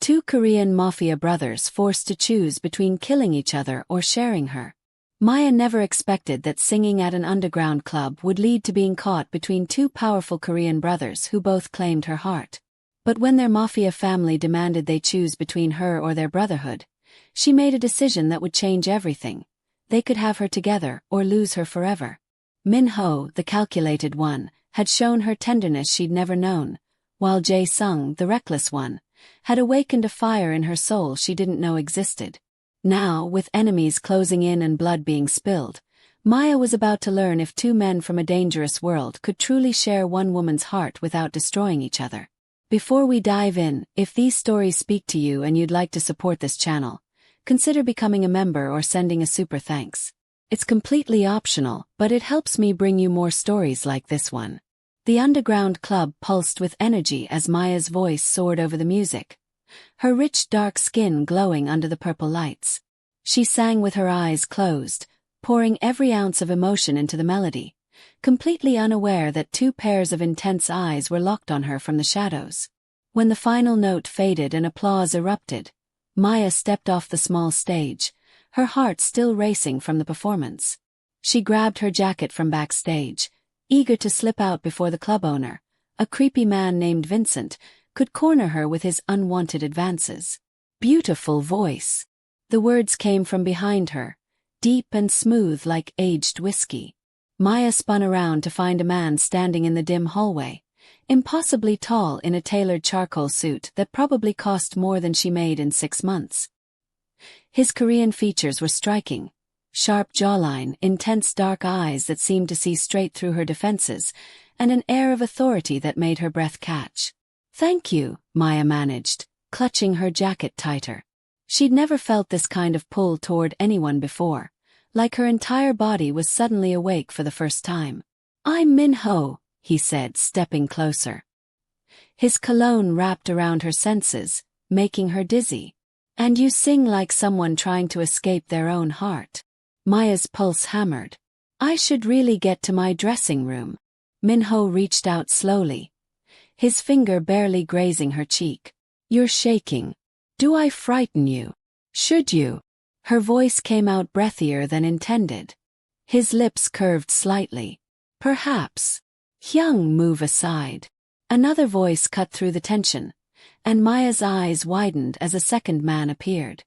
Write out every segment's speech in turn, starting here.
Two Korean Mafia brothers forced to choose between killing each other or sharing her. Maya never expected that singing at an underground club would lead to being caught between two powerful Korean brothers who both claimed her heart. But when their Mafia family demanded they choose between her or their brotherhood, she made a decision that would change everything. They could have her together or lose her forever. Minho, the calculated one, had shown her tenderness she'd never known, while Jae-sung, the reckless one, had awakened a fire in her soul she didn't know existed. Now, with enemies closing in and blood being spilled, Maya was about to learn if two men from a dangerous world could truly share one woman's heart without destroying each other. Before we dive in, if these stories speak to you and you'd like to support this channel, consider becoming a member or sending a super thanks. It's completely optional, but it helps me bring you more stories like this one. The underground club pulsed with energy as Maya's voice soared over the music, her rich dark skin glowing under the purple lights. She sang with her eyes closed, pouring every ounce of emotion into the melody, completely unaware that two pairs of intense eyes were locked on her from the shadows. When the final note faded and applause erupted, Maya stepped off the small stage, her heart still racing from the performance. She grabbed her jacket from backstage, eager to slip out before the club owner, a creepy man named Vincent, could corner her with his unwanted advances. Beautiful voice. The words came from behind her, deep and smooth like aged whiskey. Maya spun around to find a man standing in the dim hallway, impossibly tall in a tailored charcoal suit that probably cost more than she made in 6 months. His Korean features were striking. Sharp jawline, intense dark eyes that seemed to see straight through her defenses, and an air of authority that made her breath catch. "Thank you," Maya managed, clutching her jacket tighter. She'd never felt this kind of pull toward anyone before, like her entire body was suddenly awake for the first time. "I'm Minho," he said, stepping closer. His cologne wrapped around her senses, making her dizzy. "And you sing like someone trying to escape their own heart." Maya's pulse hammered. "I should really get to my dressing room." Minho reached out slowly, his finger barely grazing her cheek. "You're shaking. Do I frighten you? Should you?" Her voice came out breathier than intended. His lips curved slightly. "Perhaps." "Jung, move aside." Another voice cut through the tension, and Maya's eyes widened as a second man appeared.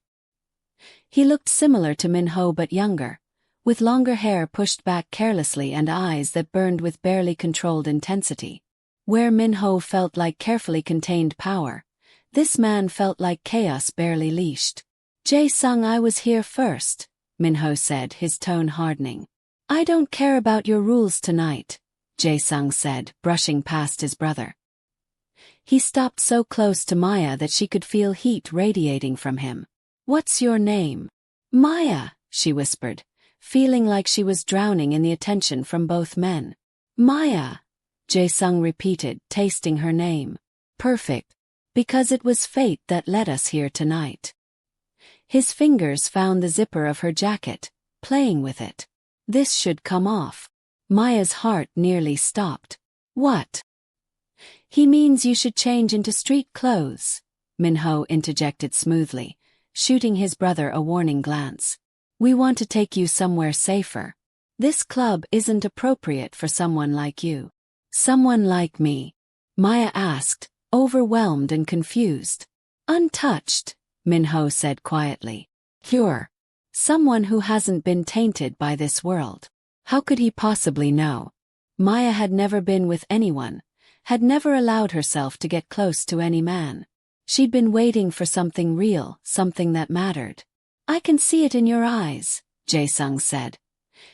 He looked similar to Minho but younger, with longer hair pushed back carelessly and eyes that burned with barely controlled intensity. Where Minho felt like carefully contained power, this man felt like chaos barely leashed. "Jae-sung, I was here first," Minho said, his tone hardening. "I don't care about your rules tonight," Jae-sung said, brushing past his brother. He stopped so close to Maya that she could feel heat radiating from him. "What's your name?" "Maya," she whispered, feeling like she was drowning in the attention from both men. "Maya," Jae-sung repeated, tasting her name. "Perfect. Because it was fate that led us here tonight." His fingers found the zipper of her jacket, playing with it. "This should come off." Maya's heart nearly stopped. "What?" "He means you should change into street clothes," Minho interjected smoothly, shooting his brother a warning glance. "We want to take you somewhere safer. This club isn't appropriate for someone like you." "Someone like me?" Maya asked, overwhelmed and confused. "Untouched," Minho said quietly. "Pure. Someone who hasn't been tainted by this world." How could he possibly know? Maya had never been with anyone, had never allowed herself to get close to any man. She'd been waiting for something real, something that mattered. "I can see it in your eyes," Jae-sung said,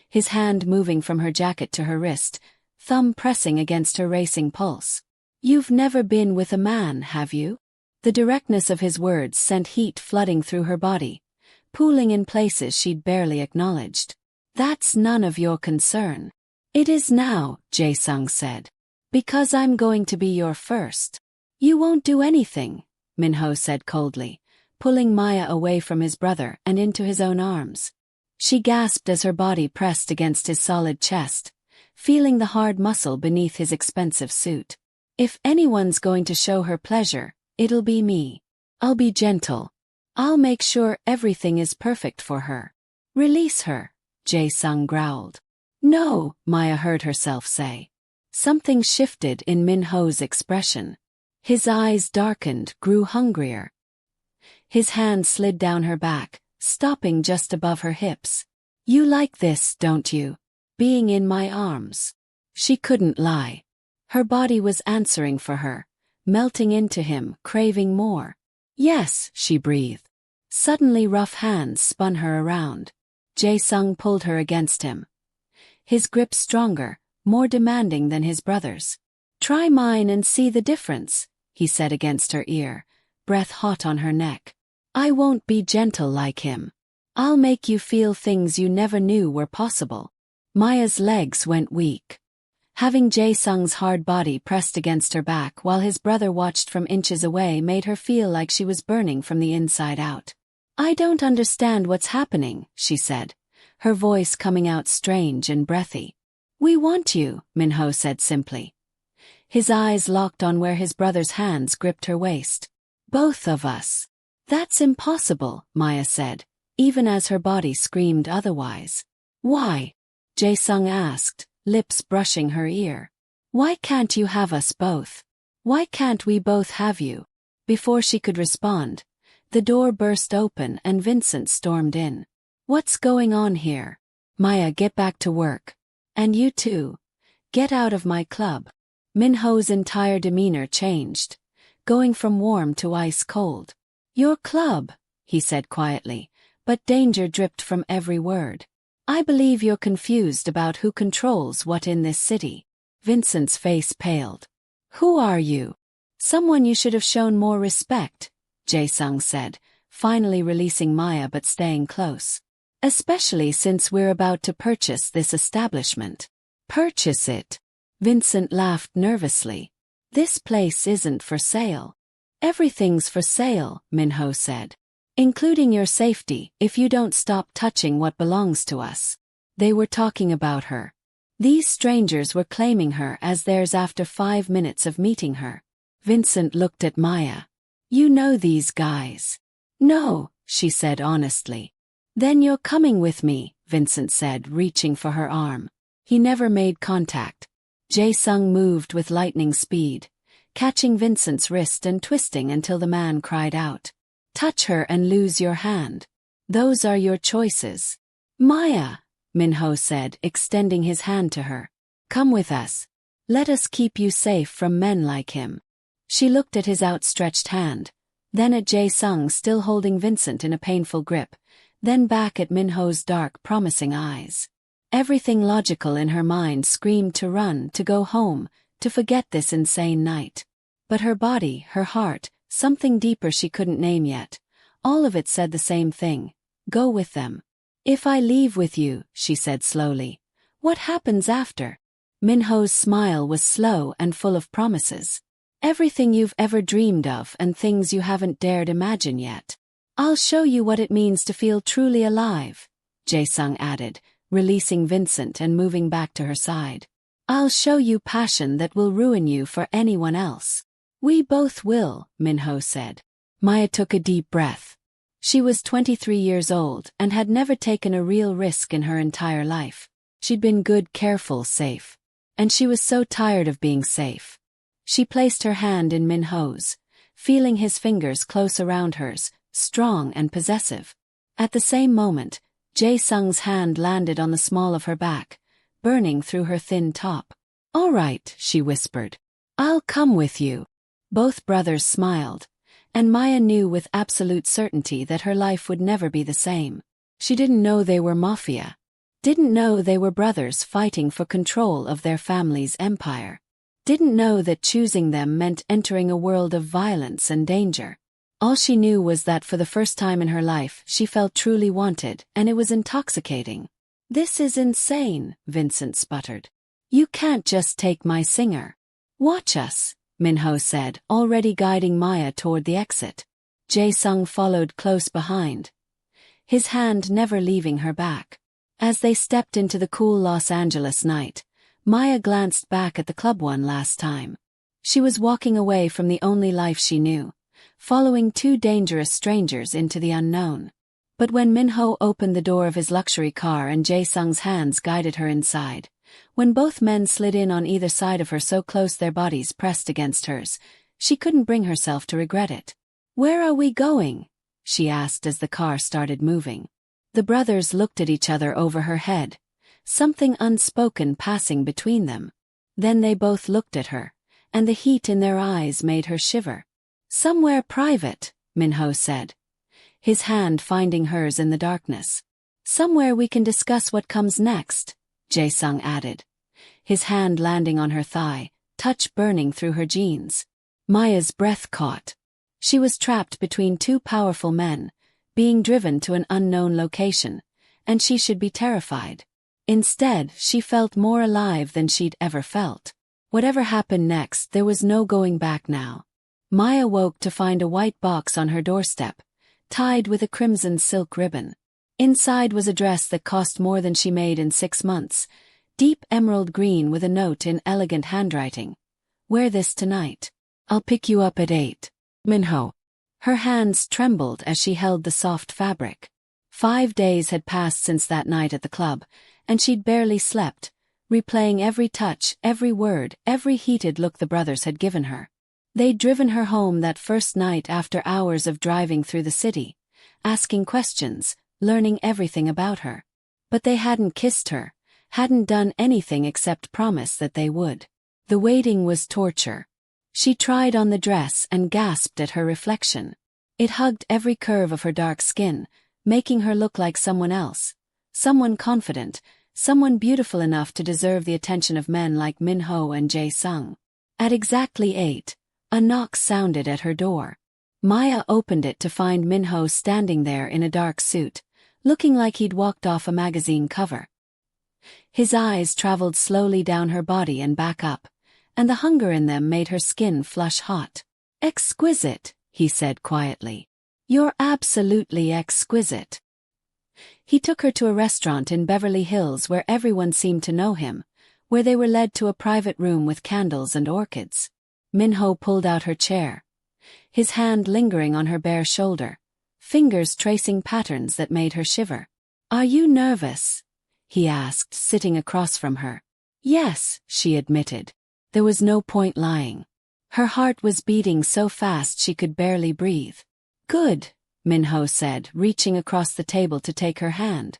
his hand moving from her jacket to her wrist, thumb pressing against her racing pulse. "You've never been with a man, have you?" The directness of his words sent heat flooding through her body, pooling in places she'd barely acknowledged. "That's none of your concern." "It is now," Jae-sung said. "Because I'm going to be your first." "You won't do anything," Minho said coldly, pulling Maya away from his brother and into his own arms. She gasped as her body pressed against his solid chest, feeling the hard muscle beneath his expensive suit. "If anyone's going to show her pleasure, it'll be me." I'll be gentle. I'll make sure everything is perfect for her. Release her, Jae-sung growled. No, Maya heard herself say. Something shifted in Minho's expression. His eyes darkened, grew hungrier. His hand slid down her back, stopping just above her hips. You like this, don't you? Being in my arms. She couldn't lie. Her body was answering for her, melting into him, craving more. Yes, she breathed. Suddenly rough hands spun her around. Jae-sung pulled her against him. His grip stronger, more demanding than his brother's. Try mine and see the difference, he said against her ear, breath hot on her neck. I won't be gentle like him. I'll make you feel things you never knew were possible. Maya's legs went weak. Having Jae-sung's hard body pressed against her back while his brother watched from inches away made her feel like she was burning from the inside out. I don't understand what's happening, she said, her voice coming out strange and breathy. We want you, Minho said simply. His eyes locked on where his brother's hands gripped her waist. Both of us. That's impossible, Maya said, even as her body screamed otherwise. Why? Jae-sung asked, lips brushing her ear. Why can't you have us both? Why can't we both have you? Before she could respond, the door burst open and Vincent stormed in. What's going on here? Maya, get back to work. And you too. Get out of my club. Minho's entire demeanor changed, going from warm to ice cold. Your club, he said quietly, but danger dripped from every word. I believe you're confused about who controls what in this city. Vincent's face paled. Who are you? Someone you should have shown more respect, Jae-sung said, finally releasing Maya but staying close. Especially since we're about to purchase this establishment. Purchase it? Vincent laughed nervously. This place isn't for sale. Everything's for sale, Minho said. Including your safety if you don't stop touching what belongs to us. They were talking about her. These strangers were claiming her as theirs after 5 minutes of meeting her. Vincent looked at Maya. You know these guys. No, she said honestly. Then you're coming with me, Vincent said, reaching for her arm. He never made contact. Jae-sung moved with lightning speed, catching Vincent's wrist and twisting until the man cried out. Touch her and lose your hand. Those are your choices. Maya, Minho said, extending his hand to her. Come with us. Let us keep you safe from men like him. She looked at his outstretched hand, then at Jae-sung still holding Vincent in a painful grip, then back at Minho's dark, promising eyes. Everything logical in her mind screamed to run, to go home, to forget this insane night. But her body, her heart, something deeper she couldn't name yet, all of it said the same thing. Go with them. If I leave with you, she said slowly, what happens after? Minho's smile was slow and full of promises. Everything you've ever dreamed of and things you haven't dared imagine yet. I'll show you what it means to feel truly alive, Jae-sung added, releasing Vincent and moving back to her side. I'll show you passion that will ruin you for anyone else. We both will, Minho said. Maya took a deep breath. She was 23 years old and had never taken a real risk in her entire life. She'd been good, careful, safe. And she was so tired of being safe. She placed her hand in Minho's, feeling his fingers close around hers, strong and possessive. At the same moment, Jae-sung's hand landed on the small of her back, burning through her thin top. All right, she whispered. I'll come with you. Both brothers smiled, and Maya knew with absolute certainty that her life would never be the same. She didn't know they were Mafia. Didn't know they were brothers fighting for control of their family's empire. Didn't know that choosing them meant entering a world of violence and danger. All she knew was that for the first time in her life she felt truly wanted, and it was intoxicating. This is insane, Vincent sputtered. You can't just take my singer. Watch us, Minho said, already guiding Maya toward the exit. Jae-sung followed close behind, his hand never leaving her back. As they stepped into the cool Los Angeles night, Maya glanced back at the club one last time. She was walking away from the only life she knew, following two dangerous strangers into the unknown. But when Minho opened the door of his luxury car and Jae-sung's hands guided her inside, when both men slid in on either side of her so close their bodies pressed against hers, she couldn't bring herself to regret it. "Where are we going?" she asked as the car started moving. The brothers looked at each other over her head, something unspoken passing between them. Then they both looked at her, and the heat in their eyes made her shiver. "Somewhere private," Minho said, his hand finding hers in the darkness. "Somewhere we can discuss what comes next," Jae-sung added, his hand landing on her thigh, touch burning through her jeans. Maya's breath caught. She was trapped between two powerful men, being driven to an unknown location, and she should be terrified. Instead, she felt more alive than she'd ever felt. Whatever happened next, there was no going back now. Maya woke to find a white box on her doorstep, tied with a crimson silk ribbon. Inside was a dress that cost more than she made in 6 months, deep emerald green with a note in elegant handwriting. "Wear this tonight. I'll pick you up at 8. Minho." Her hands trembled as she held the soft fabric. 5 days had passed since that night at the club, and she'd barely slept, replaying every touch, every word, every heated look the brothers had given her. They'd driven her home that first night after hours of driving through the city, asking questions, learning everything about her. But they hadn't kissed her, hadn't done anything except promise that they would. The waiting was torture. She tried on the dress and gasped at her reflection. It hugged every curve of her dark skin, making her look like someone else. Someone confident, someone beautiful enough to deserve the attention of men like Minho and Jae-sung. At exactly 8, a knock sounded at her door. Maya opened it to find Minho standing there in a dark suit, looking like he'd walked off a magazine cover. His eyes traveled slowly down her body and back up, and the hunger in them made her skin flush hot. "Exquisite," he said quietly. "You're absolutely exquisite." He took her to a restaurant in Beverly Hills where everyone seemed to know him, where they were led to a private room with candles and orchids. Minho pulled out her chair, his hand lingering on her bare shoulder, fingers tracing patterns that made her shiver. "Are you nervous?" he asked, sitting across from her. "Yes," she admitted. There was no point lying. Her heart was beating so fast she could barely breathe. "Good," Minho said, reaching across the table to take her hand.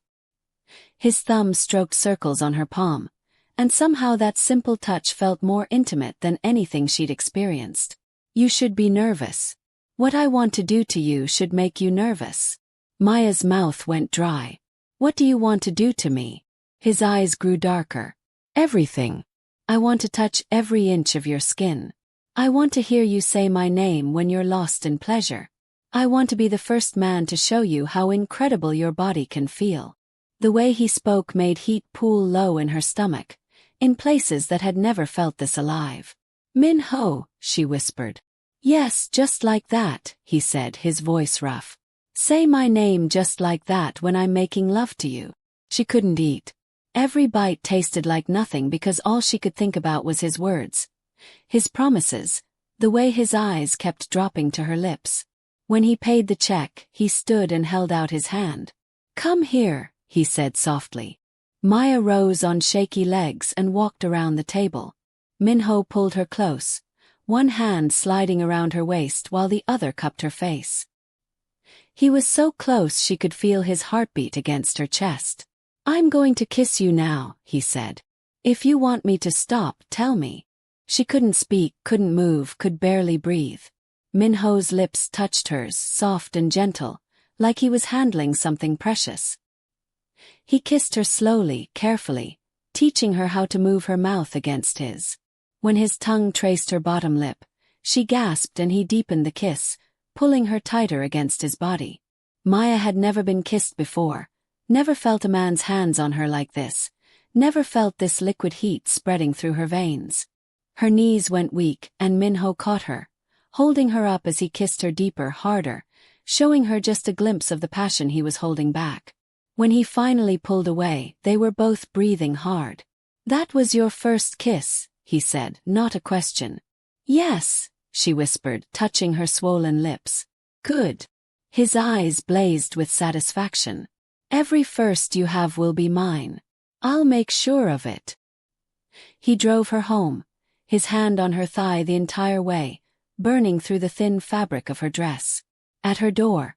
His thumb stroked circles on her palm, and somehow that simple touch felt more intimate than anything she'd experienced. "You should be nervous. What I want to do to you should make you nervous." Maya's mouth went dry. "What do you want to do to me?" His eyes grew darker. "Everything. I want to touch every inch of your skin. I want to hear you say my name when you're lost in pleasure. I want to be the first man to show you how incredible your body can feel." The way he spoke made heat pool low in her stomach, in places that had never felt this alive. "Minho," she whispered. "Yes, just like that," he said, his voice rough. "Say my name just like that when I'm making love to you." She couldn't eat. Every bite tasted like nothing because all she could think about was his words, his promises, the way his eyes kept dropping to her lips. When he paid the check, he stood and held out his hand. "Come here," he said softly. Maya rose on shaky legs and walked around the table. Minho pulled her close, one hand sliding around her waist while the other cupped her face. He was so close she could feel his heartbeat against her chest. "I'm going to kiss you now," he said. "If you want me to stop, tell me." She couldn't speak, couldn't move, could barely breathe. Minho's lips touched hers, soft and gentle, like he was handling something precious. He kissed her slowly, carefully, teaching her how to move her mouth against his. When his tongue traced her bottom lip, she gasped and he deepened the kiss, pulling her tighter against his body. Maya had never been kissed before, never felt a man's hands on her like this, never felt this liquid heat spreading through her veins. Her knees went weak, and Minho caught her, holding her up as he kissed her deeper, harder, showing her just a glimpse of the passion he was holding back. When he finally pulled away, they were both breathing hard. "That was your first kiss," he said, not a question. "Yes," she whispered, touching her swollen lips. Good. His eyes blazed with satisfaction. Every first you have will be mine. I'll make sure of it. He drove her home, his hand on her thigh the entire way, burning through the thin fabric of her dress. At her door,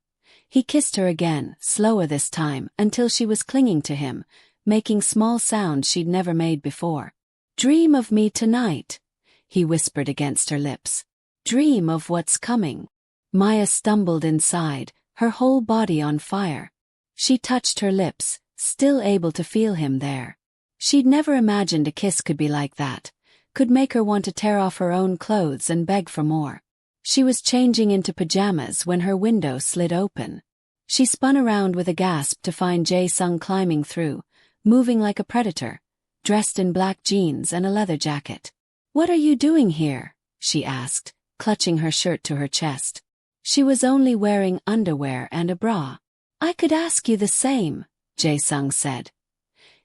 he kissed her again, slower this time, until she was clinging to him, making small sounds she'd never made before. Dream of me tonight, he whispered against her lips. Dream of what's coming. Maya stumbled inside, her whole body on fire. She touched her lips, still able to feel him there. She'd never imagined a kiss could be like that, could make her want to tear off her own clothes and beg for more. She was changing into pajamas when her window slid open. She spun around with a gasp to find Jae-sung climbing through, moving like a predator, dressed in black jeans and a leather jacket. "What are you doing here?" she asked, clutching her shirt to her chest. She was only wearing underwear and a bra. "I could ask you the same," Jae-sung said,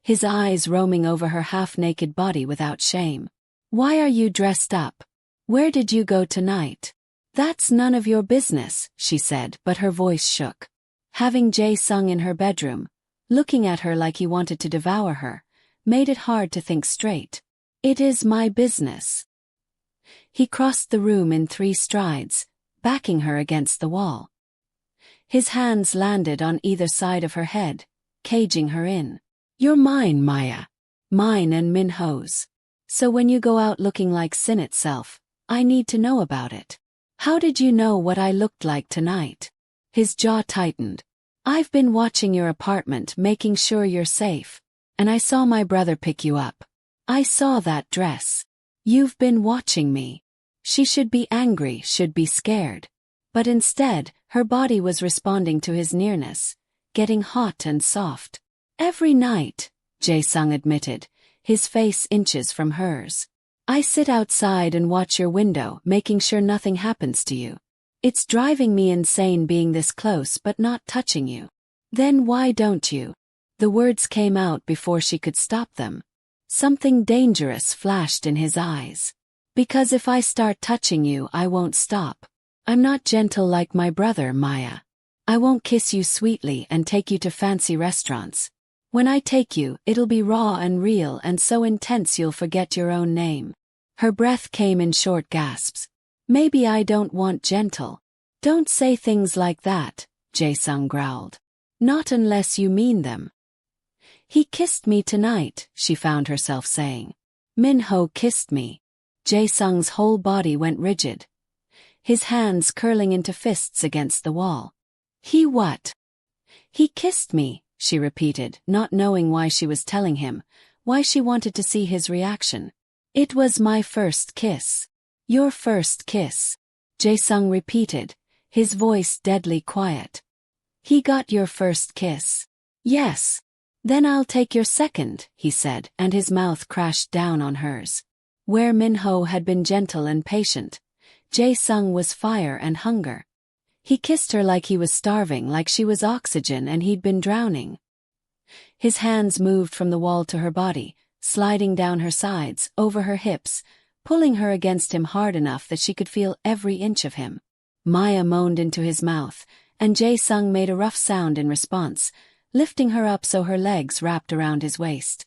his eyes roaming over her half-naked body without shame. "Why are you dressed up? Where did you go tonight?" "That's none of your business," she said, but her voice shook. Having Jae-sung in her bedroom, looking at her like he wanted to devour her, made it hard to think straight. "It is my business." He crossed the room in 3 strides, backing her against the wall. His hands landed on either side of her head, caging her in. "You're mine, Maya. Mine and Minho's. So when you go out looking like sin itself, I need to know about it. How did you know what I looked like tonight?" His jaw tightened. "I've been watching your apartment, making sure you're safe. And I saw my brother pick you up. I saw that dress. You've been watching me." She should be angry, should be scared. But instead, her body was responding to his nearness, getting hot and soft. "Every night," Jae-sung admitted, his face inches from hers. "I sit outside and watch your window, making sure nothing happens to you. It's driving me insane being this close but not touching you." "Then why don't you?" The words came out before she could stop them. Something dangerous flashed in his eyes. "Because if I start touching you, I won't stop. I'm not gentle like my brother, Maya. I won't kiss you sweetly and take you to fancy restaurants. When I take you, it'll be raw and real and so intense you'll forget your own name." Her breath came in short gasps. "Maybe I don't want gentle." "Don't say things like that," Jae-sung growled. "Not unless you mean them." "He kissed me tonight," she found herself saying. "Minho kissed me." Jae-sung's whole body went rigid, his hands curling into fists against the wall. "He what?" "He kissed me," she repeated, not knowing why she was telling him, why she wanted to see his reaction. "It was my first kiss." "Your first kiss," Jae-sung repeated, his voice deadly quiet. "He got your first kiss." "Yes." "Then I'll take your second," he said, and his mouth crashed down on hers. Where Minho had been gentle and patient, Jae-sung was fire and hunger. He kissed her like he was starving, like she was oxygen and he'd been drowning. His hands moved from the wall to her body, sliding down her sides, over her hips, pulling her against him hard enough that she could feel every inch of him. Maya moaned into his mouth, and Jae-sung made a rough sound in response, lifting her up so her legs wrapped around his waist.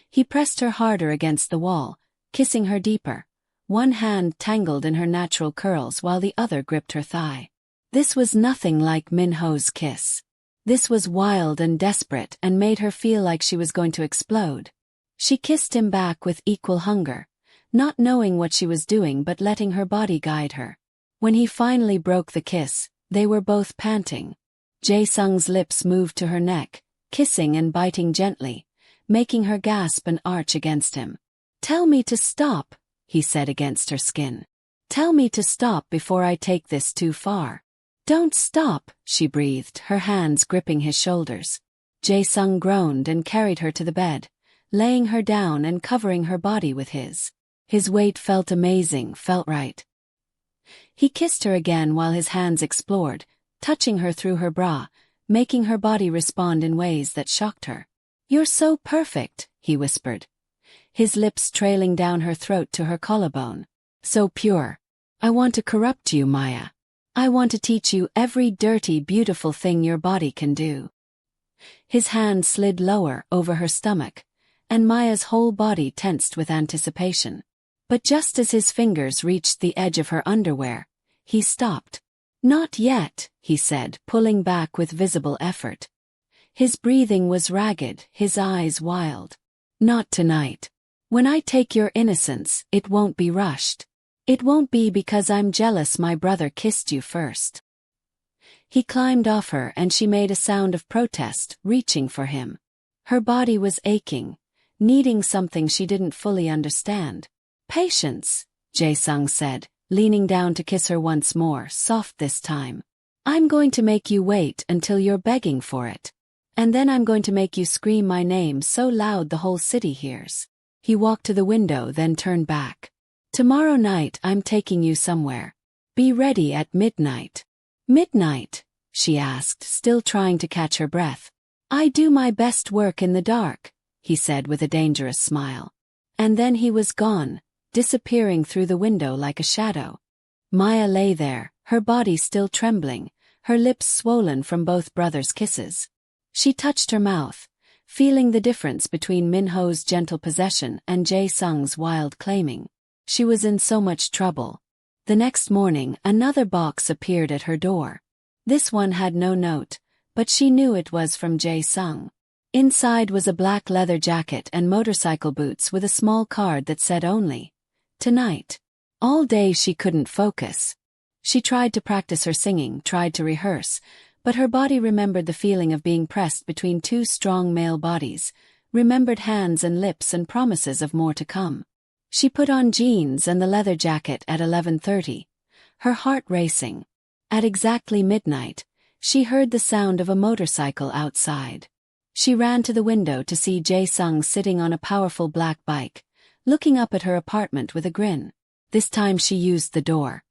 He pressed her harder against the wall, kissing her deeper, one hand tangled in her natural curls while the other gripped her thigh. This was nothing like Minho's kiss. This was wild and desperate and made her feel like she was going to explode. She kissed him back with equal hunger, not knowing what she was doing but letting her body guide her. When he finally broke the kiss, they were both panting. Jae-sung's lips moved to her neck, kissing and biting gently, making her gasp and arch against him. "Tell me to stop," he said against her skin. "Tell me to stop before I take this too far." "Don't stop," she breathed, her hands gripping his shoulders. Jae-sung groaned and carried her to the bed, laying her down and covering her body with his. His weight felt amazing, felt right. He kissed her again while his hands explored, touching her through her bra, making her body respond in ways that shocked her. "You're so perfect," he whispered, his lips trailing down her throat to her collarbone. "So pure. I want to corrupt you, Maya. I want to teach you every dirty, beautiful thing your body can do. His hand slid lower over her stomach, and Maya's whole body tensed with anticipation. But just as his fingers reached the edge of her underwear, he stopped. Not yet, he said, pulling back with visible effort. His breathing was ragged, his eyes wild. Not tonight. When I take your innocence, it won't be rushed. It won't be because I'm jealous my brother kissed you first. He climbed off her and she made a sound of protest, reaching for him. Her body was aching, needing something she didn't fully understand. Patience, Jae-sung said, leaning down to kiss her once more, soft this time. I'm going to make you wait until you're begging for it. And then I'm going to make you scream my name so loud the whole city hears. He walked to the window, then turned back. Tomorrow night I'm taking you somewhere. Be ready at midnight. Midnight? She asked, still trying to catch her breath. I do my best work in the dark, he said with a dangerous smile. And then he was gone, disappearing through the window like a shadow. Maya lay there, her body still trembling, her lips swollen from both brothers' kisses. She touched her mouth, feeling the difference between Minho's gentle possession and Jae-sung's wild claiming. She was in so much trouble. The next morning, another box appeared at her door. This one had no note, but she knew it was from Jae-sung. Inside was a black leather jacket and motorcycle boots with a small card that said only, "Tonight." All day she couldn't focus. She tried to practice her singing, tried to rehearse, but her body remembered the feeling of being pressed between two strong male bodies, remembered hands and lips and promises of more to come. She put on jeans and the leather jacket at 11:30, her heart racing. At exactly midnight, she heard the sound of a motorcycle outside. She ran to the window to see Jae-sung sitting on a powerful black bike, looking up at her apartment with a grin. This time she used the door.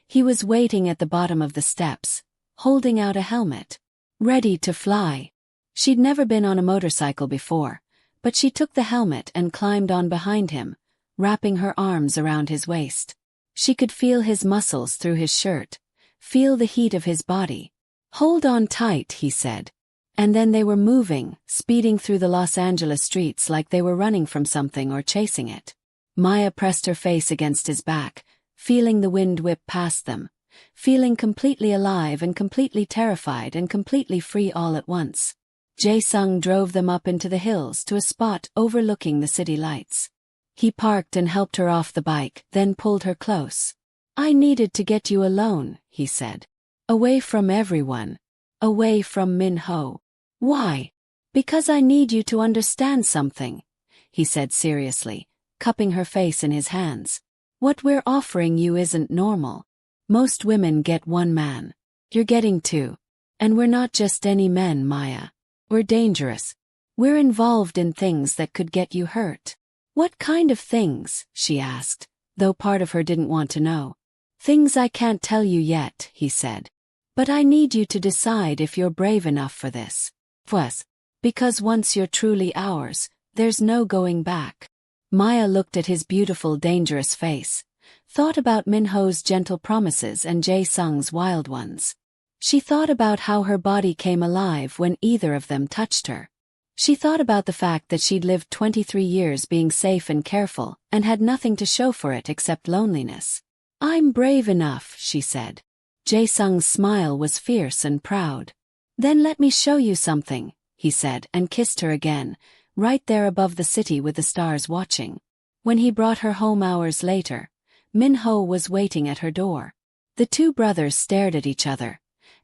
He was waiting at the bottom of the steps, holding out a helmet, ready to fly. She'd never been on a motorcycle before, but she took the helmet and climbed on behind him, wrapping her arms around his waist. She could feel his muscles through his shirt, feel the heat of his body. Hold on tight, he said. And then they were moving, speeding through the Los Angeles streets like they were running from something or chasing it. Maya pressed her face against his back, feeling the wind whip past them, feeling completely alive and completely terrified and completely free all at once. Jae-sung drove them up into the hills to a spot overlooking the city lights. He parked and helped her off the bike, then pulled her close. I needed to get you alone, he said. Away from everyone. Away from Minho. Why? Because I need you to understand something, he said seriously, cupping her face in his hands. What we're offering you isn't normal. Most women get one man. You're getting two. And we're not just any men, Maya. We're dangerous. We're involved in things that could get you hurt. What kind of things? She asked, though part of her didn't want to know. Things I can't tell you yet, he said. But I need you to decide if you're brave enough for this. Plus, because once you're truly ours, there's no going back. Maya looked at his beautiful, dangerous face, thought about Minho's gentle promises and Jae-sung's wild ones. She thought about how her body came alive when either of them touched her. She thought about the fact that she'd lived 23 years being safe and careful, and had nothing to show for it except loneliness. I'm brave enough, she said. Jae-sung's smile was fierce and proud. Then let me show you something, he said, and kissed her again, right there above the city with the stars watching. When he brought her home hours later, Minho was waiting at her door. The two brothers stared at each other,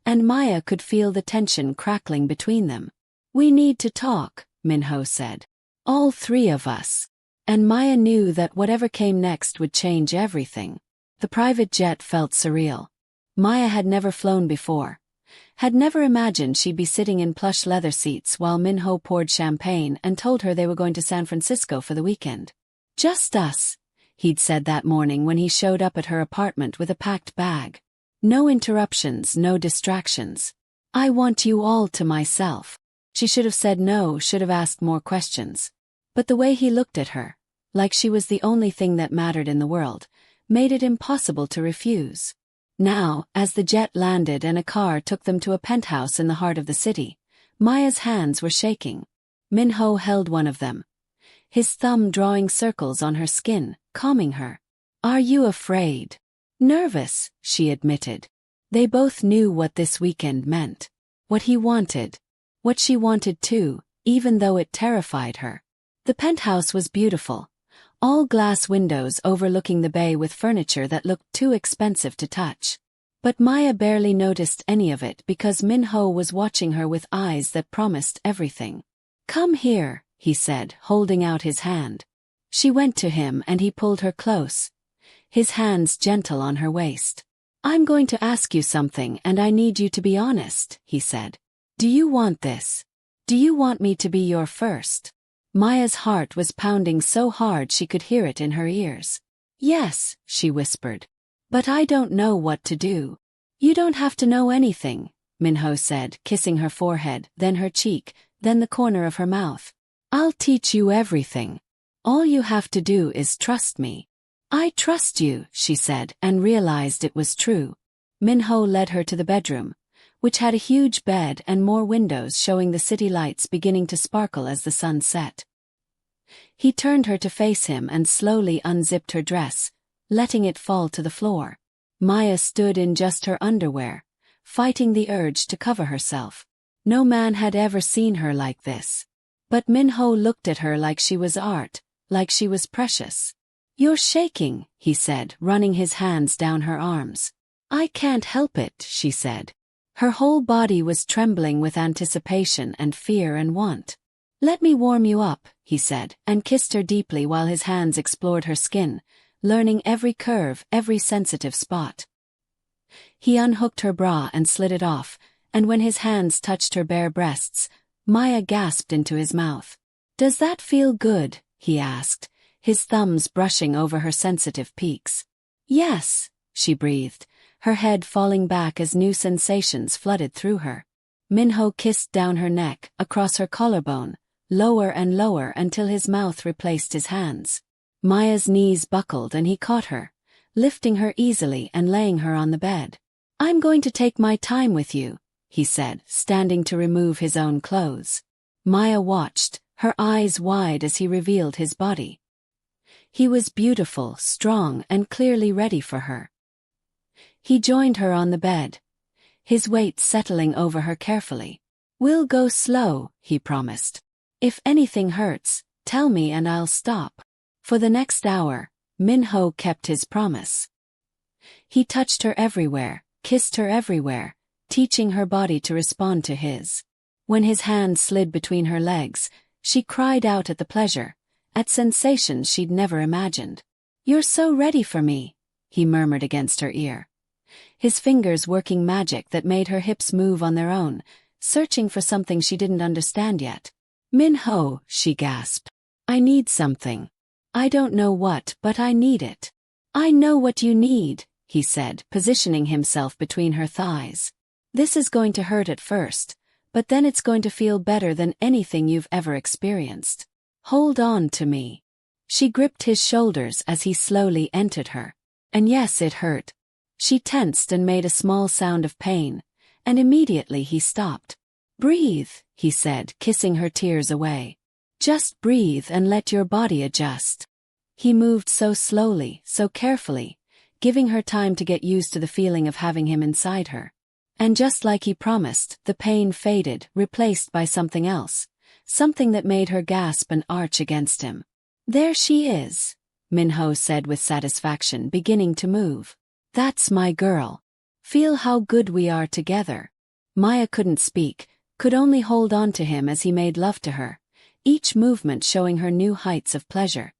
and Maya could feel the tension crackling between them. We need to talk, Minho said. All three of us. And Maya knew that whatever came next would change everything. The private jet felt surreal. Maya had never flown before, had never imagined she'd be sitting in plush leather seats while Minho poured champagne and told her they were going to San Francisco for the weekend. Just us, he'd said that morning when he showed up at her apartment with a packed bag. No interruptions, no distractions. I want you all to myself. She should have said no, should have asked more questions. But the way he looked at her, like she was the only thing that mattered in the world, made it impossible to refuse. Now, as the jet landed and a car took them to a penthouse in the heart of the city, Maya's hands were shaking. Minho held one of them, his thumb drawing circles on her skin, calming her. "Are you afraid?" "Nervous," she admitted. They both knew what this weekend meant. What he wanted. What she wanted too, even though it terrified her. The penthouse was beautiful. All glass windows overlooking the bay with furniture that looked too expensive to touch. But Maya barely noticed any of it because Minho was watching her with eyes that promised everything. "Come here," he said, holding out his hand. She went to him and he pulled her close, his hands gentle on her waist. "I'm going to ask you something and I need you to be honest," he said. "Do you want this? Do you want me to be your first?" Maya's heart was pounding so hard she could hear it in her ears. "Yes," she whispered. "But I don't know what to do." "You don't have to know anything," Minho said, kissing her forehead, then her cheek, then the corner of her mouth. "I'll teach you everything. All you have to do is trust me." "I trust you," she said, and realized it was true. Minho led her to the bedroom, which had a huge bed and more windows showing the city lights beginning to sparkle as the sun set. He turned her to face him and slowly unzipped her dress, letting it fall to the floor. Maya stood in just her underwear, fighting the urge to cover herself. No man had ever seen her like this. But Minho looked at her like she was art, like she was precious. "You're shaking," he said, running his hands down her arms. "I can't help it," she said. Her whole body was trembling with anticipation and fear and want. "Let me warm you up," he said, and kissed her deeply while his hands explored her skin, learning every curve, every sensitive spot. He unhooked her bra and slid it off, and when his hands touched her bare breasts, Maya gasped into his mouth. "Does that feel good?" he asked, his thumbs brushing over her sensitive peaks. "Yes," she breathed, her head falling back as new sensations flooded through her. Minho kissed down her neck, across her collarbone, lower and lower until his mouth replaced his hands. Maya's knees buckled and he caught her, lifting her easily and laying her on the bed. "I'm going to take my time with you," he said, standing to remove his own clothes. Maya watched, her eyes wide as he revealed his body. He was beautiful, strong, and clearly ready for her. He joined her on the bed, his weight settling over her carefully. "We'll go slow," he promised. "If anything hurts, tell me and I'll stop." For the next hour, Minho kept his promise. He touched her everywhere, kissed her everywhere, teaching her body to respond to his. When his hand slid between her legs, she cried out at the pleasure, at sensations she'd never imagined. "You're so ready for me," he murmured against her ear, his fingers working magic that made her hips move on their own, searching for something she didn't understand yet. "Minho," she gasped. "I need something. I don't know what, but I need it." "I know what you need," he said, positioning himself between her thighs. "This is going to hurt at first, but then it's going to feel better than anything you've ever experienced. Hold on to me." She gripped his shoulders as he slowly entered her. And yes, it hurt. She tensed and made a small sound of pain, and immediately he stopped. "Breathe," he said, kissing her tears away. "Just breathe and let your body adjust." He moved so slowly, so carefully, giving her time to get used to the feeling of having him inside her. And just like he promised, the pain faded, replaced by something else, something that made her gasp and arch against him. "There she is," Minho said with satisfaction, beginning to move. "That's my girl. Feel how good we are together." Maya couldn't speak, could only hold on to him as he made love to her, each movement showing her new heights of pleasure.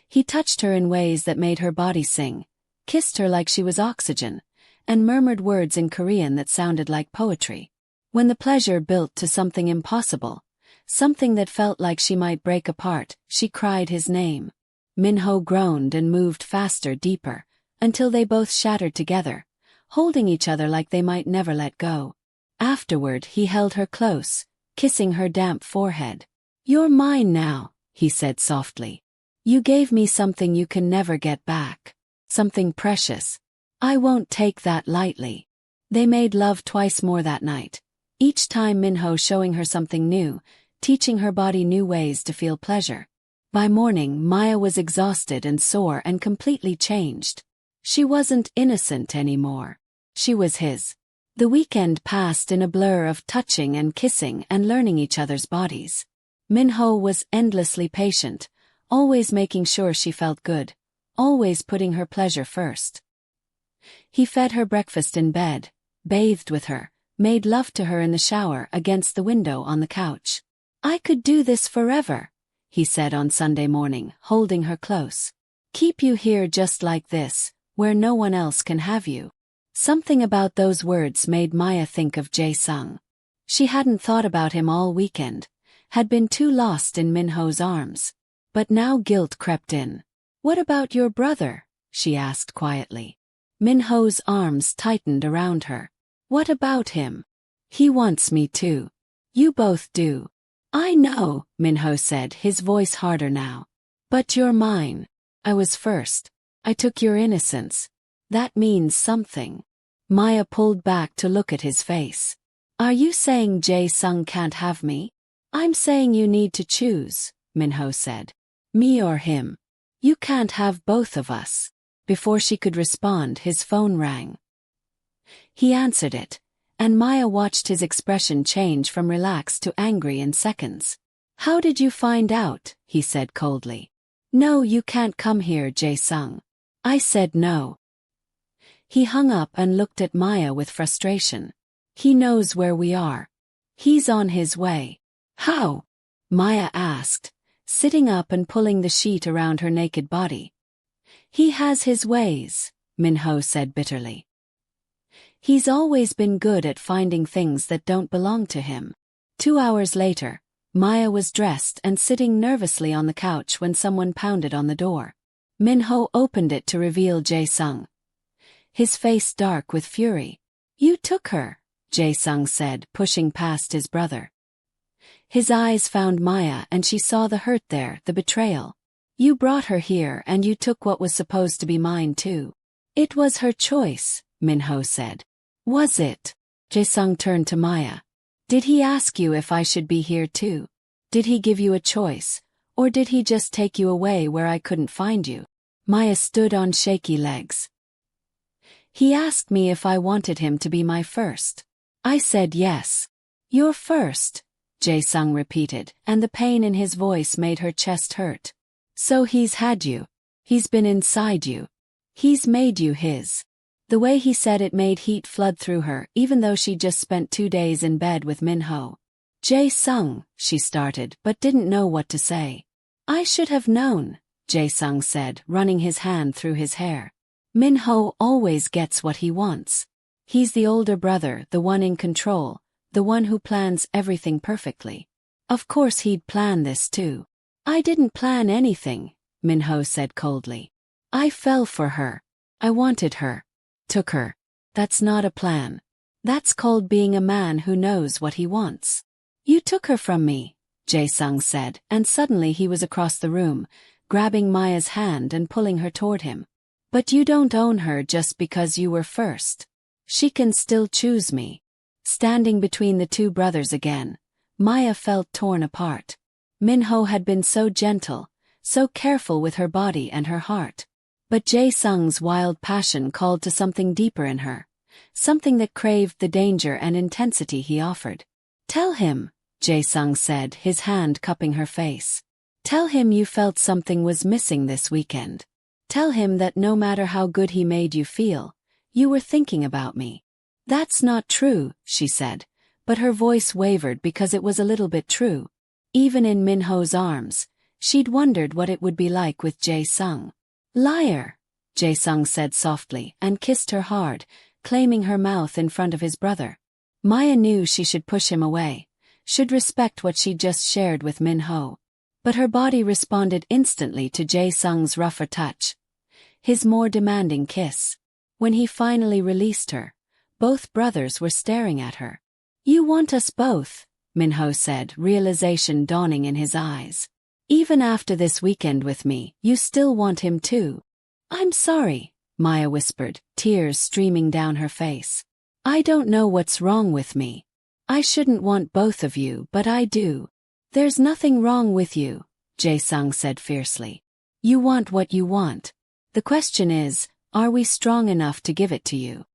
He touched her in ways that made her body sing, kissed her like she was oxygen, and murmured words in Korean that sounded like poetry. When the pleasure built to something impossible, something that felt like she might break apart, she cried his name. Minho groaned and moved faster, deeper, until they both shattered together, holding each other like they might never let go. Afterward he held her close, kissing her damp forehead. "You're mine now," he said softly. "You gave me something you can never get back." Something precious. I won't take that lightly. They made love twice more that night, each time Minho showing her something new, teaching her body new ways to feel pleasure. By morning, Maya was exhausted and sore and completely changed. She wasn't innocent anymore. She was his. The weekend passed in a blur of touching and kissing and learning each other's bodies. Minho was endlessly patient, always making sure she felt good, always putting her pleasure first. He fed her breakfast in bed, bathed with her, made love to her in the shower against the window on the couch. I could do this forever, he said on Sunday morning, holding her close. Keep you here just like this, where no one else can have you. Something about those words made Maya think of Jae-sung. She hadn't thought about him all weekend, had been too lost in Minho's arms. But now guilt crept in. What about your brother? She asked quietly. Minho's arms tightened around her. What about him? He wants me too. You both do. I know, Minho said, his voice harder now. But you're mine. I was first. I took your innocence. That means something. Maya pulled back to look at his face. Are you saying Jae-sung can't have me? I'm saying you need to choose, Minho said. Me or him. You can't have both of us. Before she could respond, his phone rang. He answered it, and Maya watched his expression change from relaxed to angry in seconds. How did you find out? He said coldly. No, you can't come here, Jae-sung. I said no. He hung up and looked at Maya with frustration. He knows where we are. He's on his way. How? Maya asked, sitting up and pulling the sheet around her naked body. He has his ways, Minho said bitterly. He's always been good at finding things that don't belong to him. 2 hours later, Maya was dressed and sitting nervously on the couch when someone pounded on the door. Minho opened it to reveal Jae-sung. His face dark with fury. You took her, Jae-sung said, pushing past his brother. His eyes found Maya and she saw the hurt there, the betrayal. You brought her here and you took what was supposed to be mine too. It was her choice, Minho said. Was it? Jae-sung turned to Maya. Did he ask you if I should be here too? Did he give you a choice, or did he just take you away where I couldn't find you? Maya stood on shaky legs. He asked me if I wanted him to be my first. I said yes. Your first, Jae-sung repeated, and the pain in his voice made her chest hurt. So he's had you. He's been inside you. He's made you his. The way he said it made heat flood through her, even though she'd just spent 2 days in bed with Minho. Jae-sung, she started, but didn't know what to say. I should have known, Jae-sung said, running his hand through his hair. Minho always gets what he wants. He's the older brother, the one in control, the one who plans everything perfectly. Of course he'd plan this too. I didn't plan anything, Minho said coldly. I fell for her. I wanted her. Took her. That's not a plan. That's called being a man who knows what he wants. You took her from me, Jae-sung said, and suddenly he was across the room, grabbing Maya's hand and pulling her toward him. But you don't own her just because you were first. She can still choose me. Standing between the two brothers again, Maya felt torn apart. Minho had been so gentle, so careful with her body and her heart. But Jae-sung's wild passion called to something deeper in her, something that craved the danger and intensity he offered. Tell him, Jae-sung said, his hand cupping her face. Tell him you felt something was missing this weekend. Tell him that no matter how good he made you feel, you were thinking about me. That's not true, she said, but her voice wavered because it was a little bit true. Even in Minho's arms, she'd wondered what it would be like with Jae-sung. Liar, Jae-sung said softly and kissed her hard, claiming her mouth in front of his brother. Maya knew she should push him away, should respect what she'd just shared with Minho. But her body responded instantly to Jae-sung's rougher touch, his more demanding kiss. When he finally released her, both brothers were staring at her. You want us both, Minho said, realization dawning in his eyes. Even after this weekend with me, you still want him too. I'm sorry, Maya whispered, tears streaming down her face. I don't know what's wrong with me. I shouldn't want both of you, but I do. There's nothing wrong with you, Jae-sung said fiercely. You want what you want. The question is, are we strong enough to give it to you?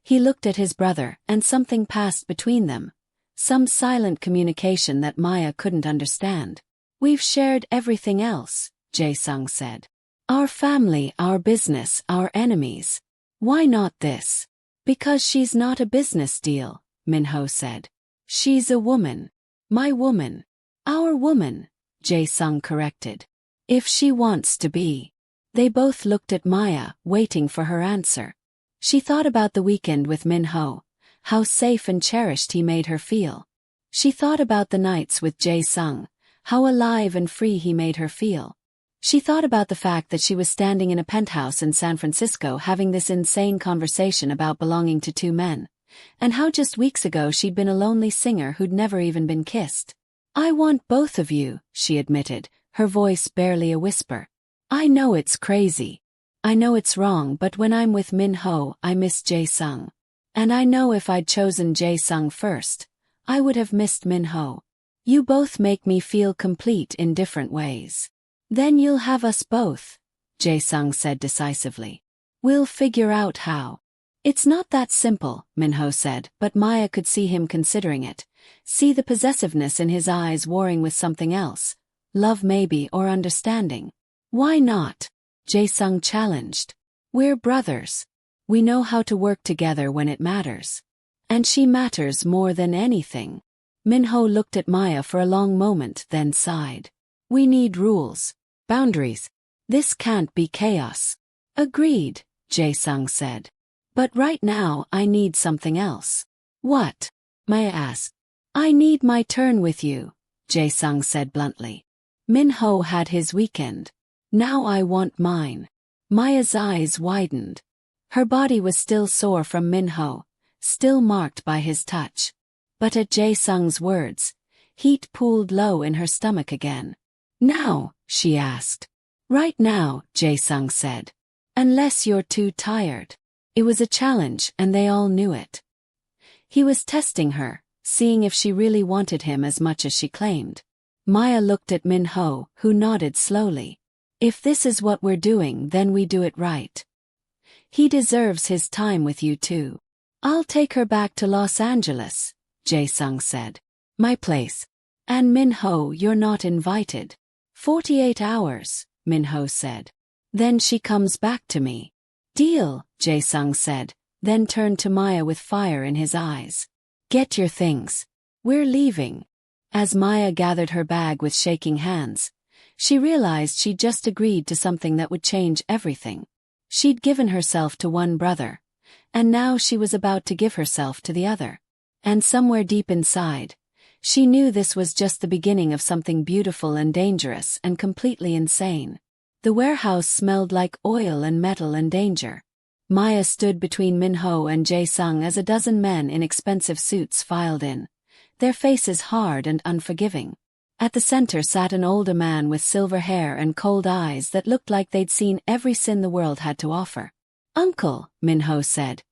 He looked at his brother, and something passed between them. Some silent communication that Maya couldn't understand. We've shared everything else, Jae-sung said. Our family, our business, our enemies. Why not this? Because she's not a business deal, Minho said. She's a woman. My woman. Our woman, Jae-sung corrected. If she wants to be. They both looked at Maya, waiting for her answer. She thought about the weekend with Minho, how safe and cherished he made her feel. She thought about the nights with Jae-sung, how alive and free he made her feel. She thought about the fact that she was standing in a penthouse in San Francisco having this insane conversation about belonging to two men, and how just weeks ago she'd been a lonely singer who'd never even been kissed. I want both of you, she admitted, her voice barely a whisper. I know it's crazy. I know it's wrong, but when I'm with Minho, I miss Jae-sung. And I know if I'd chosen Jae-sung first, I would have missed Minho. You both make me feel complete in different ways. Then you'll have us both, Jae-sung said decisively. We'll figure out how. It's not that simple, Minho said, but Maya could see him considering it. See the possessiveness in his eyes warring with something else. Love maybe, or understanding. Why not? Jae-sung challenged. We're brothers. We know how to work together when it matters. And she matters more than anything. Minho looked at Maya for a long moment, then sighed. We need rules. Boundaries. This can't be chaos. Agreed, Jae-sung said. But right now I need something else. What? Maya asked. I need my turn with you, Jae-sung said bluntly. Minho had his weekend. Now I want mine. Maya's eyes widened. Her body was still sore from Minho, still marked by his touch. But at Jae-sung's words, heat pooled low in her stomach again. Now, she asked. Right now, Jae-sung said. Unless you're too tired. It was a challenge, and they all knew it. He was testing her, seeing if she really wanted him as much as she claimed. Maya looked at Minho, who nodded slowly. If this is what we're doing, then we do it right. He deserves his time with you too. I'll take her back to Los Angeles, Jae-sung said. My place. And Minho, you're not invited. 48 hours, Minho said. Then she comes back to me. Deal, Jae-sung said, then turned to Maya with fire in his eyes. Get your things. We're leaving. As Maya gathered her bag with shaking hands, she realized she'd just agreed to something that would change everything. She'd given herself to one brother, and now she was about to give herself to the other. And somewhere deep inside, she knew this was just the beginning of something beautiful and dangerous and completely insane. The warehouse smelled like oil and metal and danger. Maya stood between Minho and Jae-sung as a dozen men in expensive suits filed in, their faces hard and unforgiving. At the center sat an older man with silver hair and cold eyes that looked like they'd seen every sin the world had to offer. Uncle, Minho said,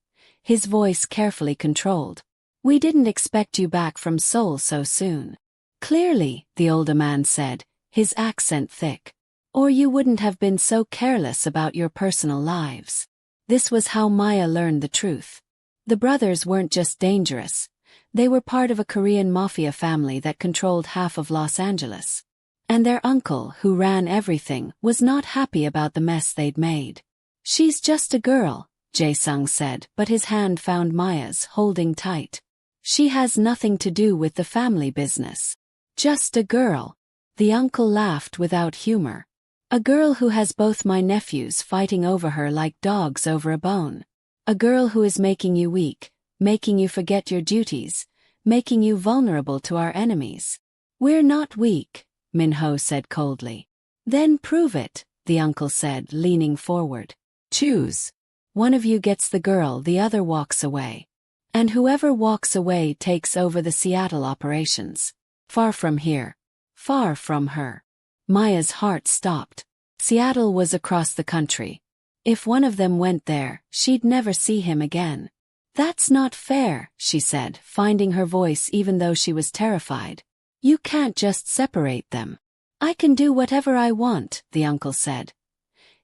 his voice carefully controlled. We didn't expect you back from Seoul so soon. Clearly, the older man said, his accent thick. Or you wouldn't have been so careless about your personal lives. This was how Maya learned the truth. The brothers weren't just dangerous. They were part of a Korean Mafia family that controlled half of Los Angeles. And their uncle, who ran everything, was not happy about the mess they'd made. She's just a girl, Jae-sung said, but his hand found Maya's, holding tight. She has nothing to do with the family business. Just a girl. The uncle laughed without humor. A girl who has both my nephews fighting over her like dogs over a bone. A girl who is making you weak, making you forget your duties, making you vulnerable to our enemies. We're not weak, Minho said coldly. Then prove it, the uncle said, leaning forward. Choose. One of you gets the girl, the other walks away. And whoever walks away takes over the Seattle operations. Far from here. Far from her. Maya's heart stopped. Seattle was across the country. If one of them went there, she'd never see him again. That's not fair, she said, finding her voice even though she was terrified. You can't just separate them. I can do whatever I want, the uncle said,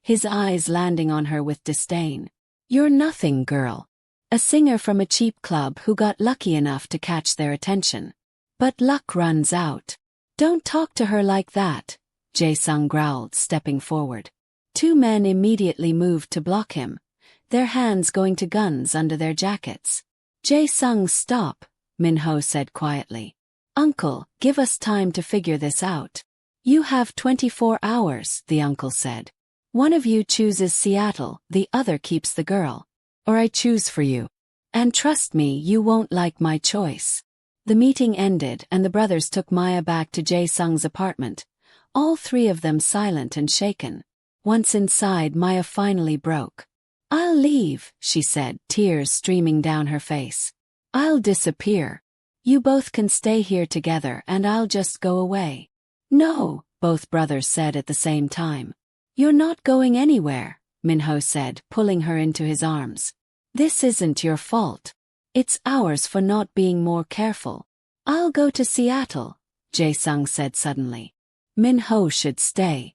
his eyes landing on her with disdain. You're nothing, girl. A singer from a cheap club who got lucky enough to catch their attention. But luck runs out. Don't talk to her like that, Jae-sung growled, stepping forward. Two men immediately moved to block him, their hands going to guns under their jackets. Jae-sung, stop, Minho said quietly. Uncle, give us time to figure this out. You have 24 hours, the uncle said. One of you chooses Seattle, the other keeps the girl. Or I choose for you. And trust me, you won't like my choice. The meeting ended and the brothers took Maya back to Jae-sung's apartment, all three of them silent and shaken. Once inside, Maya finally broke. I'll leave, she said, tears streaming down her face. I'll disappear. You both can stay here together and I'll just go away. No, both brothers said at the same time. You're not going anywhere, Minho said, pulling her into his arms. This isn't your fault. It's ours for not being more careful. I'll go to Seattle, Jae-sung said suddenly. Minho should stay.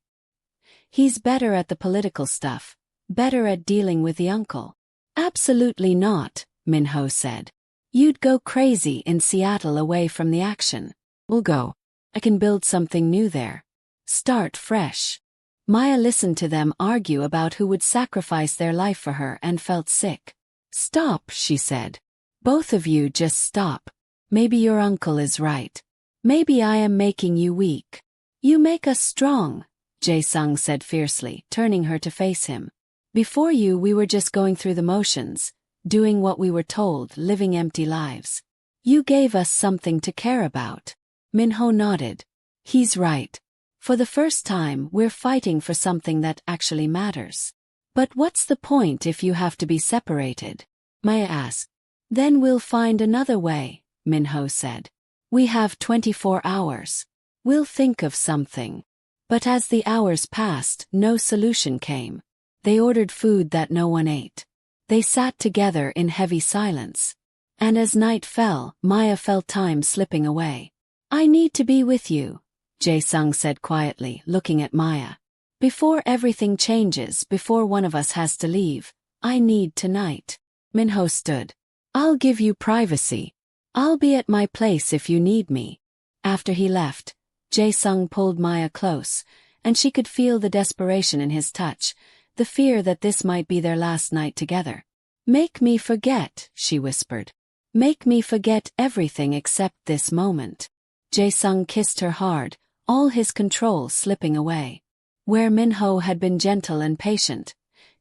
He's better at the political stuff, better at dealing with the uncle. Absolutely not, Minho said. You'd go crazy in Seattle away from the action. We'll go. I can build something new there. Start fresh. Maya listened to them argue about who would sacrifice their life for her and felt sick. Stop, she said. Both of you just stop. Maybe your uncle is right. Maybe I am making you weak. You make us strong, Jae-sung said fiercely, turning her to face him. Before you, we were just going through the motions, doing what we were told, living empty lives. You gave us something to care about. Minho nodded. He's right. For the first time, we're fighting for something that actually matters. But what's the point if you have to be separated? Maya asked. Then we'll find another way, Minho said. We have 24 hours. We'll think of something. But as the hours passed, no solution came. They ordered food that no one ate. They sat together in heavy silence. And as night fell, Maya felt time slipping away. I need to be with you, Jae-sung said quietly, looking at Maya. Before everything changes, before one of us has to leave, I need tonight. Minho stood. I'll give you privacy. I'll be at my place if you need me. After he left, Jae-sung pulled Maya close, and she could feel the desperation in his touch, the fear that this might be their last night together. Make me forget, she whispered. Make me forget everything except this moment. Jae-sung kissed her hard, all his control slipping away. Where Minho had been gentle and patient,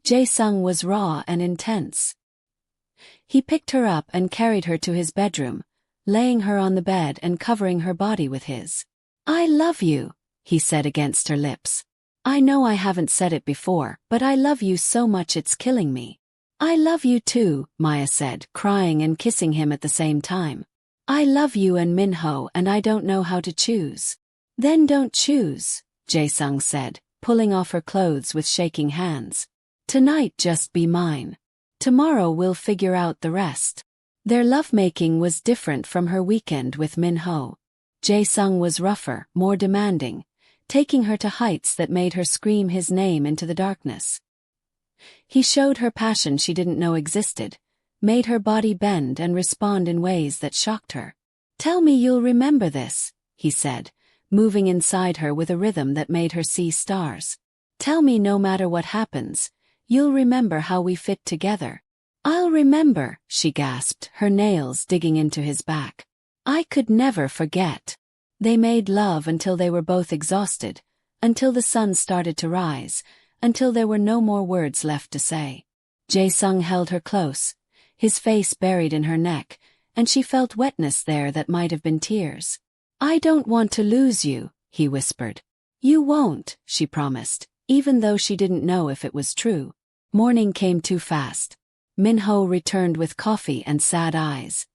Jae-sung was raw and intense. He picked her up and carried her to his bedroom, laying her on the bed and covering her body with his. I love you, he said against her lips. I know I haven't said it before, but I love you so much it's killing me. I love you too, Maya said, crying and kissing him at the same time. I love you and Minho and I don't know how to choose. Then don't choose, Jae-sung said, pulling off her clothes with shaking hands. Tonight just be mine. Tomorrow we'll figure out the rest. Their lovemaking was different from her weekend with Minho. Jae-sung was rougher, more demanding, taking her to heights that made her scream his name into the darkness. He showed her passion she didn't know existed, made her body bend and respond in ways that shocked her. Tell me you'll remember this, he said, moving inside her with a rhythm that made her see stars. Tell me no matter what happens, you'll remember how we fit together. I'll remember, she gasped, her nails digging into his back. I could never forget. They made love until they were both exhausted, until the sun started to rise, until there were no more words left to say. Jae-sung held her close, his face buried in her neck, and she felt wetness there that might have been tears. I don't want to lose you, he whispered. You won't, she promised, even though she didn't know if it was true. Morning came too fast. Minho returned with coffee and sad eyes,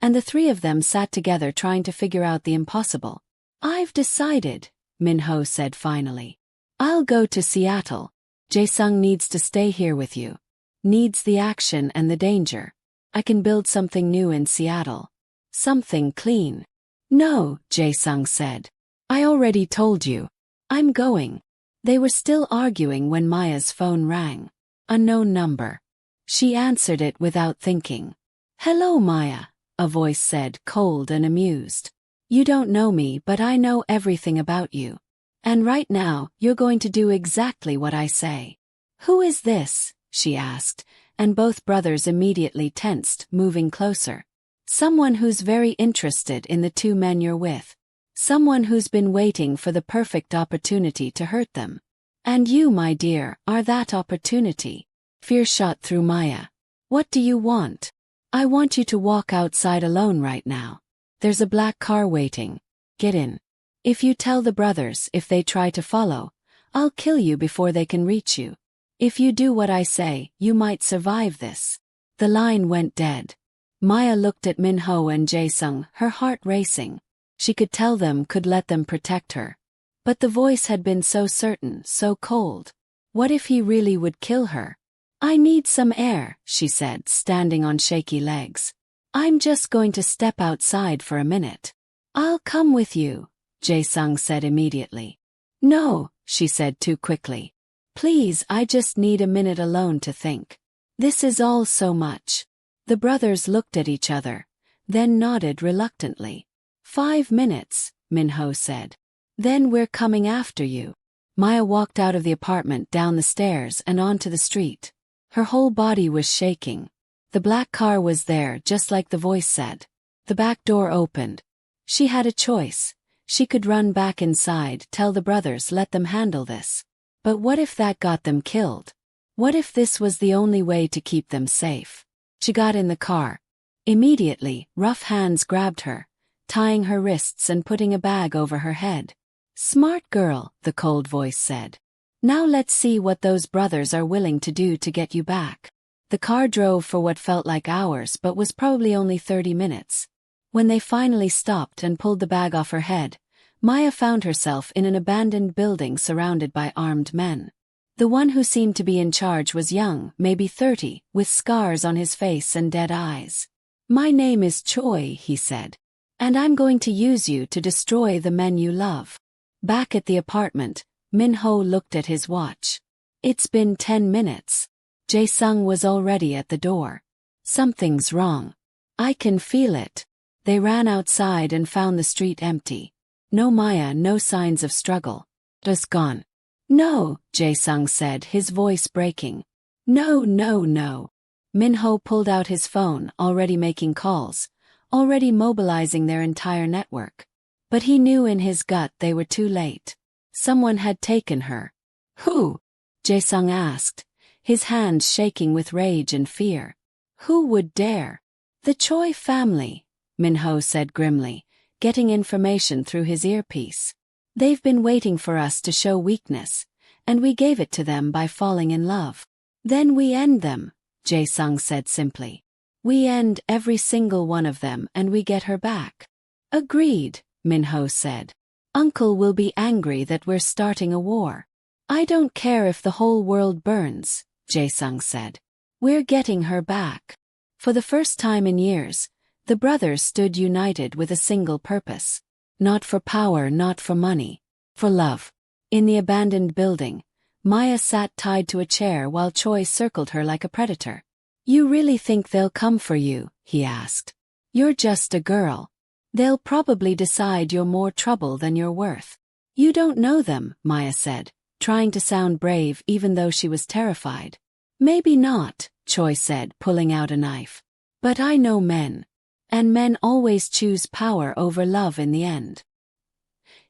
and the three of them sat together trying to figure out the impossible. I've decided, Minho said finally. I'll go to Seattle. Jae-sung needs to stay here with you. Needs the action and the danger. I can build something new in Seattle. Something clean. No, Jae-sung said. I already told you. I'm going. They were still arguing when Maya's phone rang. Unknown number. She answered it without thinking. Hello, Maya, a voice said, cold and amused. You don't know me, but I know everything about you. And right now, you're going to do exactly what I say. Who is this? She asked, and both brothers immediately tensed, moving closer. Someone who's very interested in the two men you're with. Someone who's been waiting for the perfect opportunity to hurt them. And you, my dear, are that opportunity. Fear shot through Maya. What do you want? I want you to walk outside alone right now. There's a black car waiting. Get in. If you tell the brothers if they try to follow, I'll kill you before they can reach you. If you do what I say, you might survive this. The line went dead. Maya looked at Minho and Jae-sung, her heart racing. She could tell them could let them protect her. But the voice had been so certain, so cold. What if he really would kill her? I need some air, she said, standing on shaky legs. I'm just going to step outside for a minute. I'll come with you, Jae-sung said immediately. No, she said too quickly. Please, I just need a minute alone to think. This is all so much. The brothers looked at each other, then nodded reluctantly. 5 minutes, Minho said. Then we're coming after you. Maya walked out of the apartment, down the stairs and onto the street. Her whole body was shaking. The black car was there, just like the voice said. The back door opened. She had a choice. She could run back inside, tell the brothers let them handle this. But what if that got them killed? What if this was the only way to keep them safe? She got in the car. Immediately, rough hands grabbed her, tying her wrists and putting a bag over her head. Smart girl, the cold voice said. Now let's see what those brothers are willing to do to get you back. The car drove for what felt like hours but was probably only 30 minutes. When they finally stopped and pulled the bag off her head, Maya found herself in an abandoned building surrounded by armed men. The one who seemed to be in charge was young, maybe 30, with scars on his face and dead eyes. My name is Choi, he said. And I'm going to use you to destroy the men you love. Back at the apartment, Minho looked at his watch. It's been 10 minutes. Jae-sung was already at the door. Something's wrong. I can feel it. They ran outside and found the street empty. No Maya, no signs of struggle. Just gone. No, Jae-sung said, his voice breaking. No, no, no. Minho pulled out his phone, already making calls, already mobilizing their entire network. But he knew in his gut they were too late. Someone had taken her. Who? Jae-sung asked, his hands shaking with rage and fear. Who would dare? The Choi family, Minho said grimly, getting information through his earpiece. They've been waiting for us to show weakness, and we gave it to them by falling in love. Then we end them, Jae-sung said simply. We end every single one of them and we get her back. Agreed, Minho said. Uncle will be angry that we're starting a war. I don't care if the whole world burns, Jae-sung said. We're getting her back. For the first time in years, the brothers stood united with a single purpose. Not for power, not for money. For love. In the abandoned building, Maya sat tied to a chair while Choi circled her like a predator. You really think they'll come for you? He asked. You're just a girl. They'll probably decide you're more trouble than you're worth. You don't know them, Maya said, trying to sound brave even though she was terrified. Maybe not, Choi said, pulling out a knife. But I know men. And men always choose power over love in the end.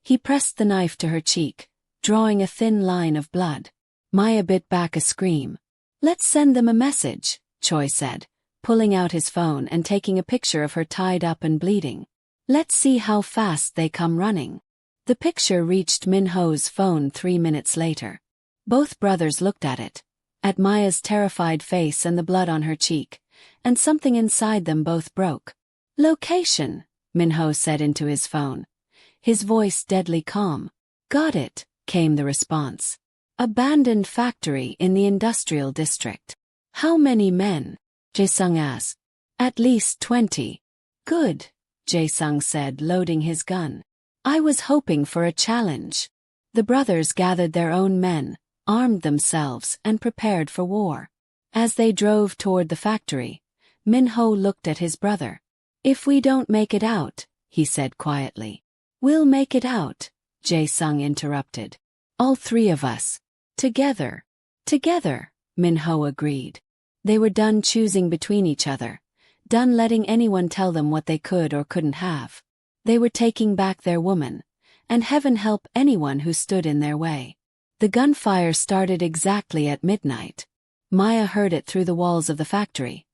He pressed the knife to her cheek, drawing a thin line of blood. Maya bit back a scream. Let's send them a message, Choi said, pulling out his phone and taking a picture of her tied up and bleeding. Let's see how fast they come running. The picture reached Minho's phone 3 minutes later. Both brothers looked at it, at Maya's terrified face and the blood on her cheek, and something inside them both broke. Location, Minho said into his phone, his voice deadly calm. Got it, came the response. Abandoned factory in the industrial district. How many men? Jae-sung asked. At least 20. Good, Jae-sung said, loading his gun. I was hoping for a challenge. The brothers gathered their own men, armed themselves, and prepared for war. As they drove toward the factory, Minho looked at his brother. If we don't make it out, he said quietly. We'll make it out, Jae-sung interrupted. All three of us. Together. Together, Minho agreed. They were done choosing between each other, done letting anyone tell them what they could or couldn't have. They were taking back their woman, and heaven help anyone who stood in their way. The gunfire started exactly at midnight. Maya heard it through the walls of the factory.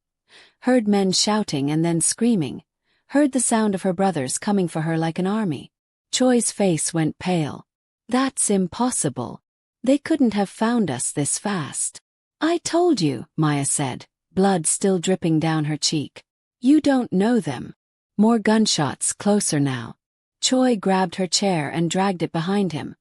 Heard men shouting and then screaming. Heard the sound of her brothers coming for her like an army. Choi's face went pale. That's impossible. They couldn't have found us this fast. I told you, Maya said, blood still dripping down her cheek. You don't know them. More gunshots, closer now. Choi grabbed her chair and dragged it behind him,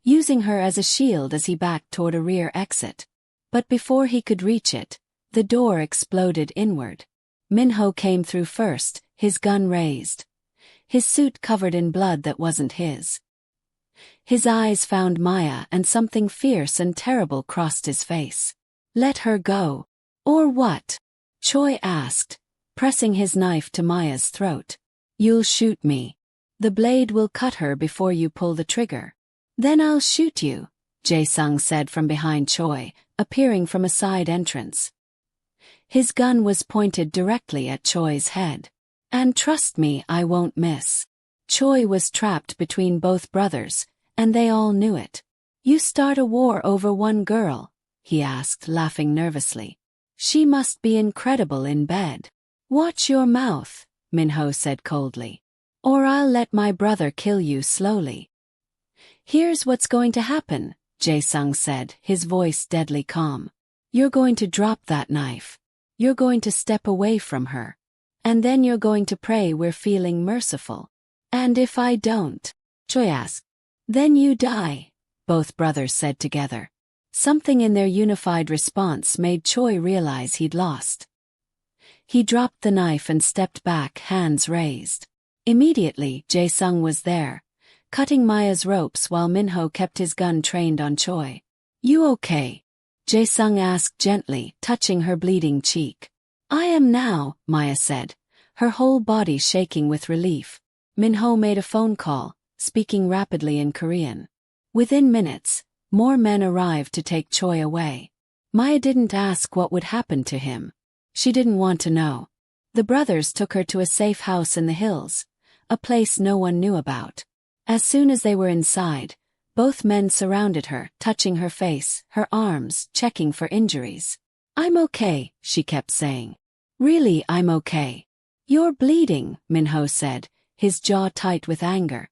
using her as a shield as he backed toward a rear exit. But before he could reach it, the door exploded inward. Minho came through first, his gun raised. His suit covered in blood that wasn't his. His eyes found Maya and something fierce and terrible crossed his face. Let her go. Or what? Choi asked, pressing his knife to Maya's throat. You'll shoot me. The blade will cut her before you pull the trigger. Then I'll shoot you, Jae-sung said from behind Choi, appearing from a side entrance. His gun was pointed directly at Choi's head. And trust me, I won't miss. Choi was trapped between both brothers, and they all knew it. You start a war over one girl? He asked, laughing nervously. She must be incredible in bed. Watch your mouth, Minho said coldly. Or I'll let my brother kill you slowly. Here's what's going to happen, Jae-sung said, his voice deadly calm. You're going to drop that knife. You're going to step away from her. And then you're going to pray we're feeling merciful. And if I don't? Choi asked. Then you die, both brothers said together. Something in their unified response made Choi realize he'd lost. He dropped the knife and stepped back, hands raised. Immediately, Jae-sung was there, cutting Maya's ropes while Minho kept his gun trained on Choi. You okay? Jae-sung asked gently, touching her bleeding cheek. I am now, Maya said, her whole body shaking with relief. Minho made a phone call, speaking rapidly in Korean. Within minutes, more men arrived to take Choi away. Maya didn't ask what would happen to him. She didn't want to know. The brothers took her to a safe house in the hills, a place no one knew about. As soon as they were inside, both men surrounded her, touching her face, her arms, checking for injuries. I'm okay, she kept saying. Really, I'm okay. You're bleeding, Minho said, his jaw tight with anger.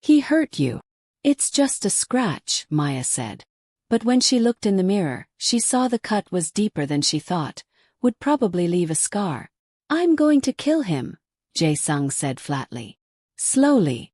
He hurt you. It's just a scratch, Maya said. But when she looked in the mirror, she saw the cut was deeper than she thought, would probably leave a scar. I'm going to kill him, Jae-sung said flatly. Slowly.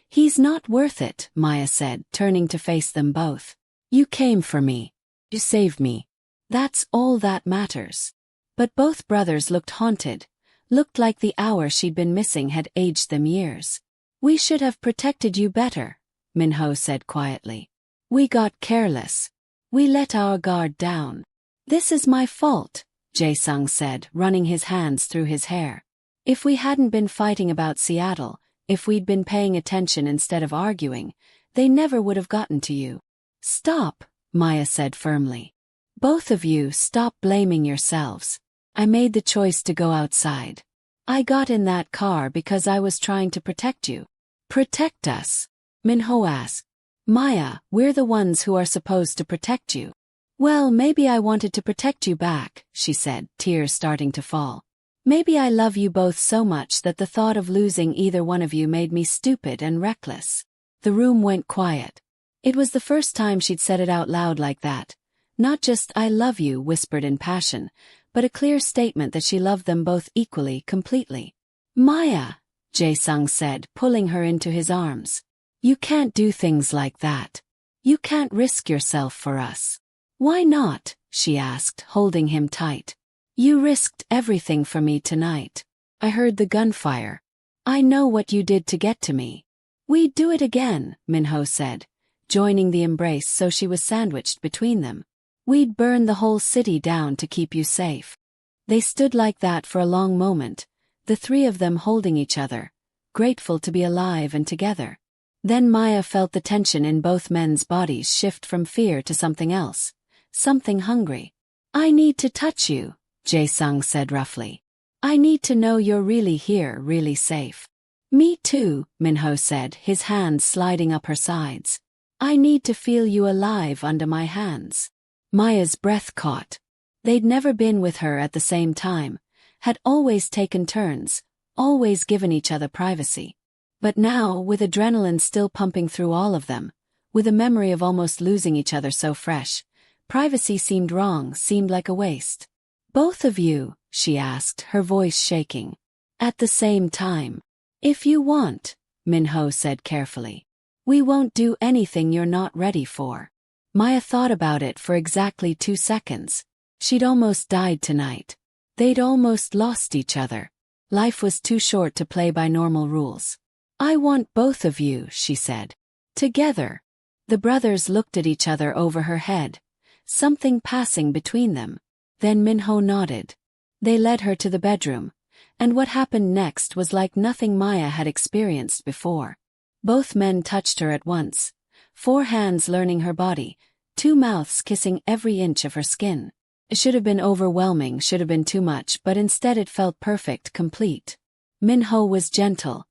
He's not worth it, Maya said, turning to face them both. You came for me. You saved me. That's all that matters. But both brothers looked haunted, looked like the hour she'd been missing had aged them years. We should have protected you better, Minho said quietly. We got careless. We let our guard down. This is my fault, Jae-sung said, running his hands through his hair. If we hadn't been fighting about Seattle, if we'd been paying attention instead of arguing, they never would have gotten to you. Stop, Maya said firmly. Both of you stop blaming yourselves. I made the choice to go outside. I got in that car because I was trying to protect you. Protect us? Minho asked. Maya, we're the ones who are supposed to protect you. Well, maybe I wanted to protect you back, she said, tears starting to fall. Maybe I love you both so much that the thought of losing either one of you made me stupid and reckless. The room went quiet. It was the first time she'd said it out loud like that. Not just I love you whispered in passion, but a clear statement that she loved them both equally, completely. Maya, Jae-sung said, pulling her into his arms. You can't do things like that. You can't risk yourself for us. Why not? She asked, holding him tight. You risked everything for me tonight. I heard the gunfire. I know what you did to get to me. We'd do it again, Minho said, joining the embrace so she was sandwiched between them. We'd burn the whole city down to keep you safe. They stood like that for a long moment, the three of them holding each other, grateful to be alive and together. Then Maya felt the tension in both men's bodies shift from fear to something else, something hungry. I need to touch you, Jae-sung said roughly. I need to know you're really here, really safe. Me too, Minho said, his hands sliding up her sides. I need to feel you alive under my hands. Maya's breath caught. They'd never been with her at the same time, had always taken turns, always given each other privacy. But now, with adrenaline still pumping through all of them, with a memory of almost losing each other so fresh, privacy seemed wrong, seemed like a waste. Both of you, she asked, her voice shaking. At the same time. If you want, Minho said carefully. We won't do anything you're not ready for. Maya thought about it for exactly 2 seconds. She'd almost died tonight. They'd almost lost each other. Life was too short to play by normal rules. I want both of you, she said. Together. The brothers looked at each other over her head, something passing between them. Then Minho nodded. They led her to the bedroom, and what happened next was like nothing Maya had experienced before. Both men touched her at once, 4 hands learning her body, 2 mouths kissing every inch of her skin. It should have been overwhelming, should have been too much, but instead it felt perfect, complete. Minho was gentle,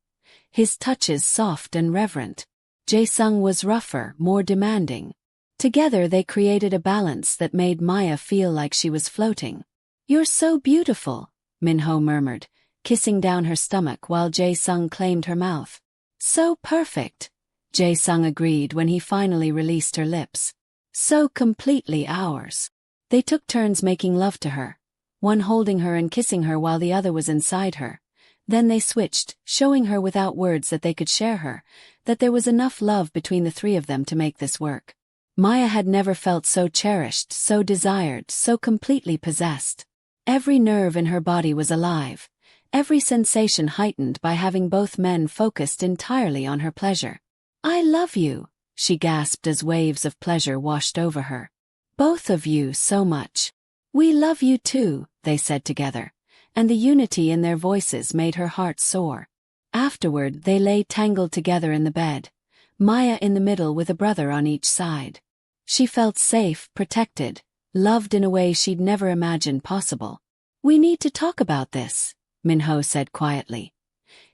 his touches soft and reverent. Jae-sung was rougher, more demanding. Together they created a balance that made Maya feel like she was floating. You're so beautiful, Minho murmured, kissing down her stomach while Jae-sung claimed her mouth. So perfect, Jae-sung agreed when he finally released her lips. So completely ours. They took turns making love to her, one holding her and kissing her while the other was inside her. Then they switched, showing her without words that they could share her, that there was enough love between the three of them to make this work. Maya had never felt so cherished, so desired, so completely possessed. Every nerve in her body was alive, every sensation heightened by having both men focused entirely on her pleasure. I love you, she gasped as waves of pleasure washed over her. Both of you so much. We love you too, they said together, and the unity in their voices made her heart soar. Afterward they lay tangled together in the bed, Maya in the middle with a brother on each side. She felt safe, protected, loved in a way she'd never imagined possible. We need to talk about this, Minho said quietly,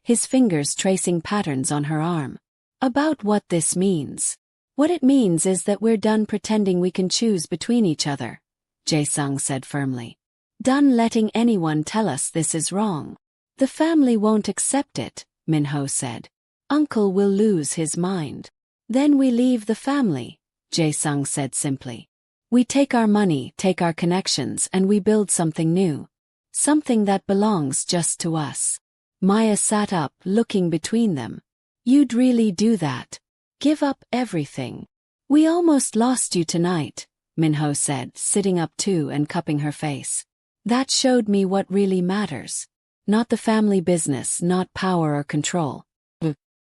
his fingers tracing patterns on her arm. About what this means. What it means is that we're done pretending we can choose between each other, Jae-sung said firmly. Done letting anyone tell us this is wrong. The family won't accept it, Minho said. Uncle will lose his mind. Then we leave the family, Jae-sung said simply. We take our money, take our connections, and we build something new. Something that belongs just to us. Maya sat up, looking between them. You'd really do that? Give up everything? We almost lost you tonight, Minho said, sitting up too and cupping her face. That showed me what really matters. Not the family business, not power or control.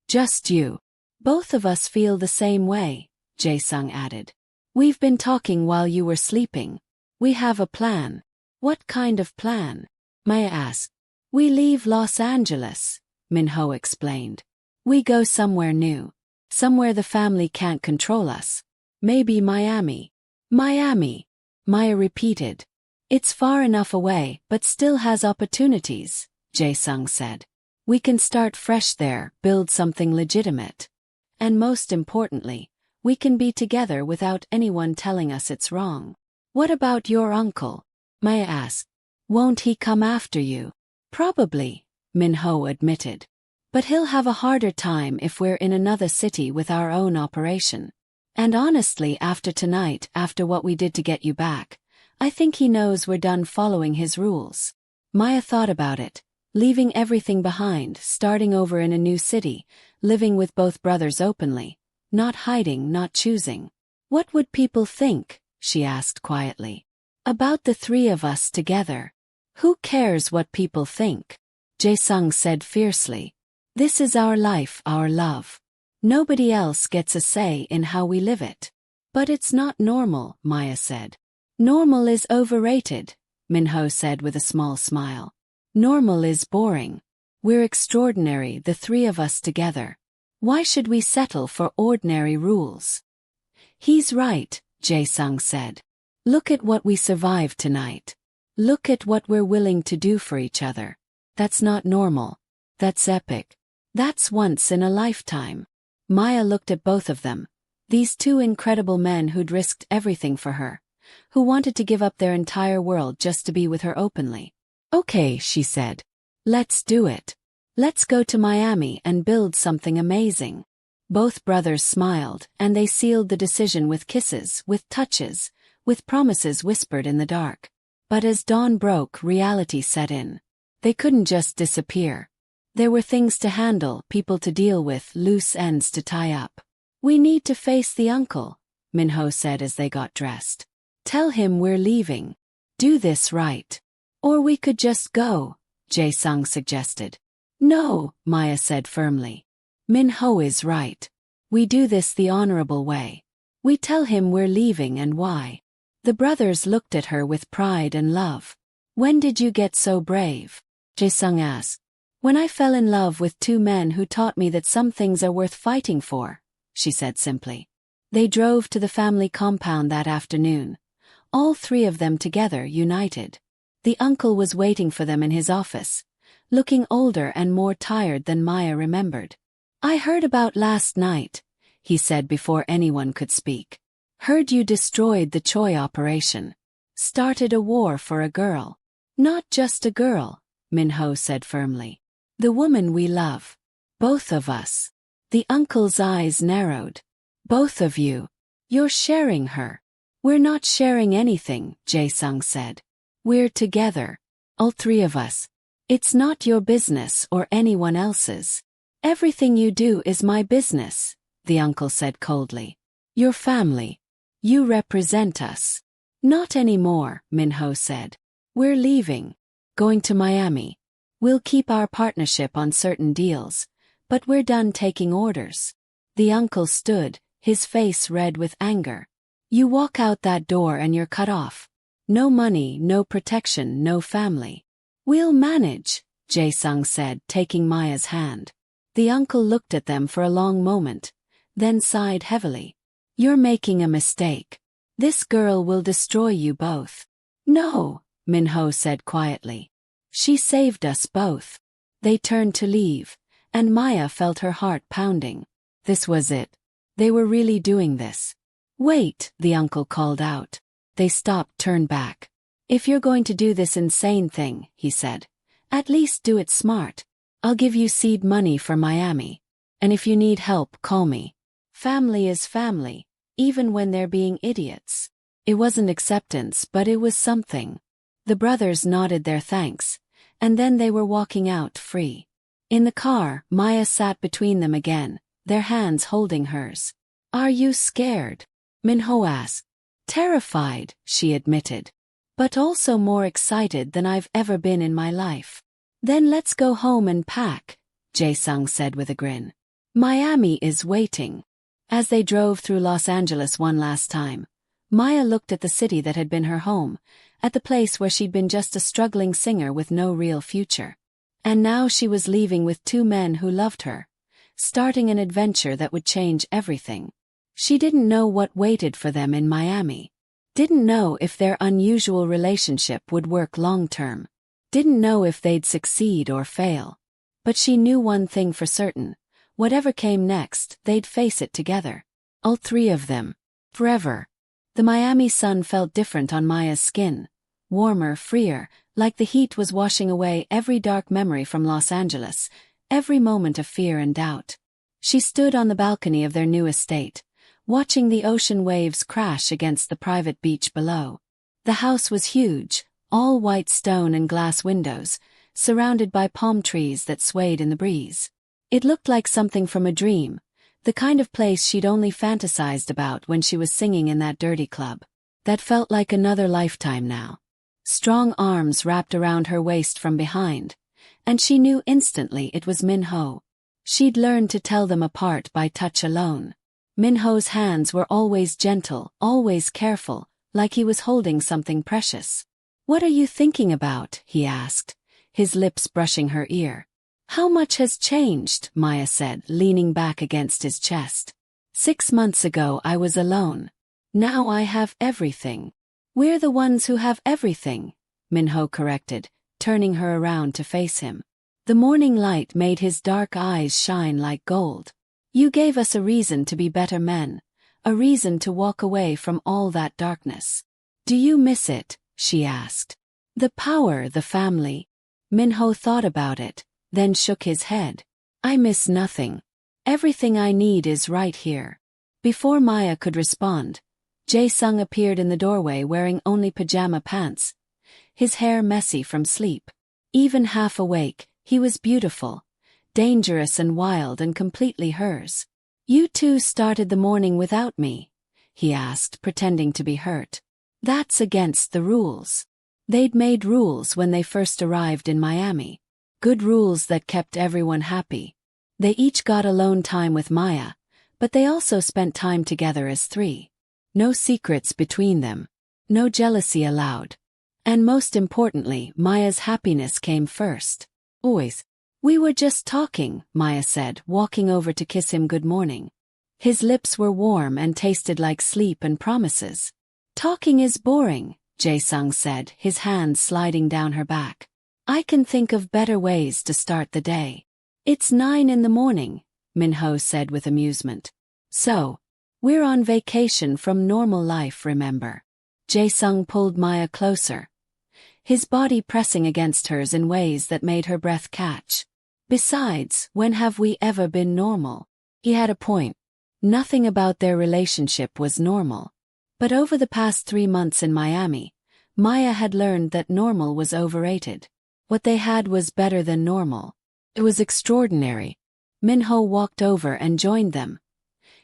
Just you. Both of us feel the same way, Jae-sung added. We've been talking while you were sleeping. We have a plan. What kind of plan? Maya asked. We leave Los Angeles, Minho explained. We go somewhere new. Somewhere the family can't control us. Maybe Miami. Miami, Maya repeated. It's far enough away, but still has opportunities, Jae-sung said. We can start fresh there, build something legitimate. And most importantly, we can be together without anyone telling us it's wrong. What about your uncle? Maya asked. Won't he come after you? Probably, Minho admitted. But he'll have a harder time if we're in another city with our own operation. And honestly, after tonight, after what we did to get you back, I think he knows we're done following his rules. Maya thought about it, leaving everything behind, starting over in a new city, living with both brothers openly, not hiding, not choosing. What would people think, she asked quietly, about the three of us together? Who cares what people think? Jae-sung said fiercely. This is our life, our love. Nobody else gets a say in how we live it. But it's not normal, Maya said. Normal is overrated, Minho said with a small smile. Normal is boring. We're extraordinary, the three of us together. Why should we settle for ordinary rules? He's right, Jae-sung said. Look at what we survived tonight. Look at what we're willing to do for each other. That's not normal. That's epic. That's once in a lifetime. Maya looked at both of them. These two incredible men who'd risked everything for her, who wanted to give up their entire world just to be with her openly. Okay, she said. Let's do it. Let's go to Miami and build something amazing. Both brothers smiled, and they sealed the decision with kisses, with touches, with promises whispered in the dark. But as dawn broke, reality set in. They couldn't just disappear. There were things to handle, people to deal with, loose ends to tie up. We need to face the uncle, Minho said as they got dressed. Tell him we're leaving. Do this right. Or we could just go, Jae-sung suggested. No, Maya said firmly. Minho is right. We do this the honorable way. We tell him we're leaving and why. The brothers looked at her with pride and love. When did you get so brave? Jae-sung asked. When I fell in love with two men who taught me that some things are worth fighting for, she said simply. They drove to the family compound that afternoon. All three of them together, united. The uncle was waiting for them in his office, looking older and more tired than Maya remembered. I heard about last night, he said before anyone could speak. Heard you destroyed the Choi operation. Started a war for a girl. Not just a girl, Minho said firmly. The woman we love. Both of us. The uncle's eyes narrowed. Both of you. You're sharing her. We're not sharing anything, Jae-sung said. We're together. All three of us. It's not your business or anyone else's. Everything you do is my business, the uncle said coldly. Your family. You represent us. Not anymore, Minho said. We're leaving. Going to Miami. We'll keep our partnership on certain deals, but we're done taking orders. The uncle stood, his face red with anger. You walk out that door and you're cut off. No money, no protection, no family. We'll manage, Jae-sung said, taking Maya's hand. The uncle looked at them for a long moment, then sighed heavily. You're making a mistake. This girl will destroy you both. No, Minho said quietly. She saved us both. They turned to leave, and Maya felt her heart pounding. This was it. They were really doing this. Wait, the uncle called out. They stopped, turned back. If you're going to do this insane thing, he said, at least do it smart. I'll give you seed money for Miami. And if you need help, call me. Family is family, even when they're being idiots. It wasn't acceptance, but it was something. The brothers nodded their thanks, and then they were walking out free. In the car, Maya sat between them again, their hands holding hers. Are you scared? Minho asked. Terrified, she admitted. But also more excited than I've ever been in my life. Then let's go home and pack, Jae-sung said with a grin. Miami is waiting. As they drove through Los Angeles one last time, Maya looked at the city that had been her home, at the place where she'd been just a struggling singer with no real future. And now she was leaving with two men who loved her, starting an adventure that would change everything. She didn't know what waited for them in Miami. Didn't know if their unusual relationship would work long-term. Didn't know if they'd succeed or fail. But she knew one thing for certain. Whatever came next, they'd face it together. All three of them. Forever. The Miami sun felt different on Maya's skin. Warmer, freer, like the heat was washing away every dark memory from Los Angeles, every moment of fear and doubt. She stood on the balcony of their new estate, watching the ocean waves crash against the private beach below. The house was huge, all white stone and glass windows, surrounded by palm trees that swayed in the breeze. It looked like something from a dream, The kind of place she'd only fantasized about when she was singing in that dirty club. That felt like another lifetime now. Strong arms wrapped around her waist from behind, and she knew instantly it was Minho. She'd learned to tell them apart by touch alone. Minho's hands were always gentle, always careful, like he was holding something precious. "What are you thinking about?" he asked, his lips brushing her ear. "How much has changed?" Maya said, leaning back against his chest. "6 months ago I was alone. Now I have everything." "We're the ones who have everything," Minho corrected, turning her around to face him. The morning light made his dark eyes shine like gold. "You gave us a reason to be better men, a reason to walk away from all that darkness. Do you miss it?" she asked. "The power, the family." Minho thought about it, then shook his head. "I miss nothing. Everything I need is right here." Before Maya could respond, Jae-sung appeared in the doorway wearing only pajama pants, his hair messy from sleep. Even half awake, he was beautiful, dangerous and wild and completely hers. "You two started the morning without me?" he asked, pretending to be hurt. "That's against the rules." They'd made rules when they first arrived in Miami. Good rules that kept everyone happy. They each got alone time with Maya, but they also spent time together as three. No secrets between them. No jealousy allowed. And most importantly, Maya's happiness came first. Always. "We were just talking," Maya said, walking over to kiss him good morning. His lips were warm and tasted like sleep and promises. "Talking is boring," Jae-sung said, his hands sliding down her back. "I can think of better ways to start the day." "It's 9 in the morning," Minho said with amusement. "So, we're on vacation from normal life, remember?" Jae-sung pulled Maya closer, his body pressing against hers in ways that made her breath catch. "Besides, when have we ever been normal?" He had a point. Nothing about their relationship was normal. But over the past 3 months in Miami, Maya had learned that normal was overrated. What they had was better than normal. It was extraordinary. Minho walked over and joined them,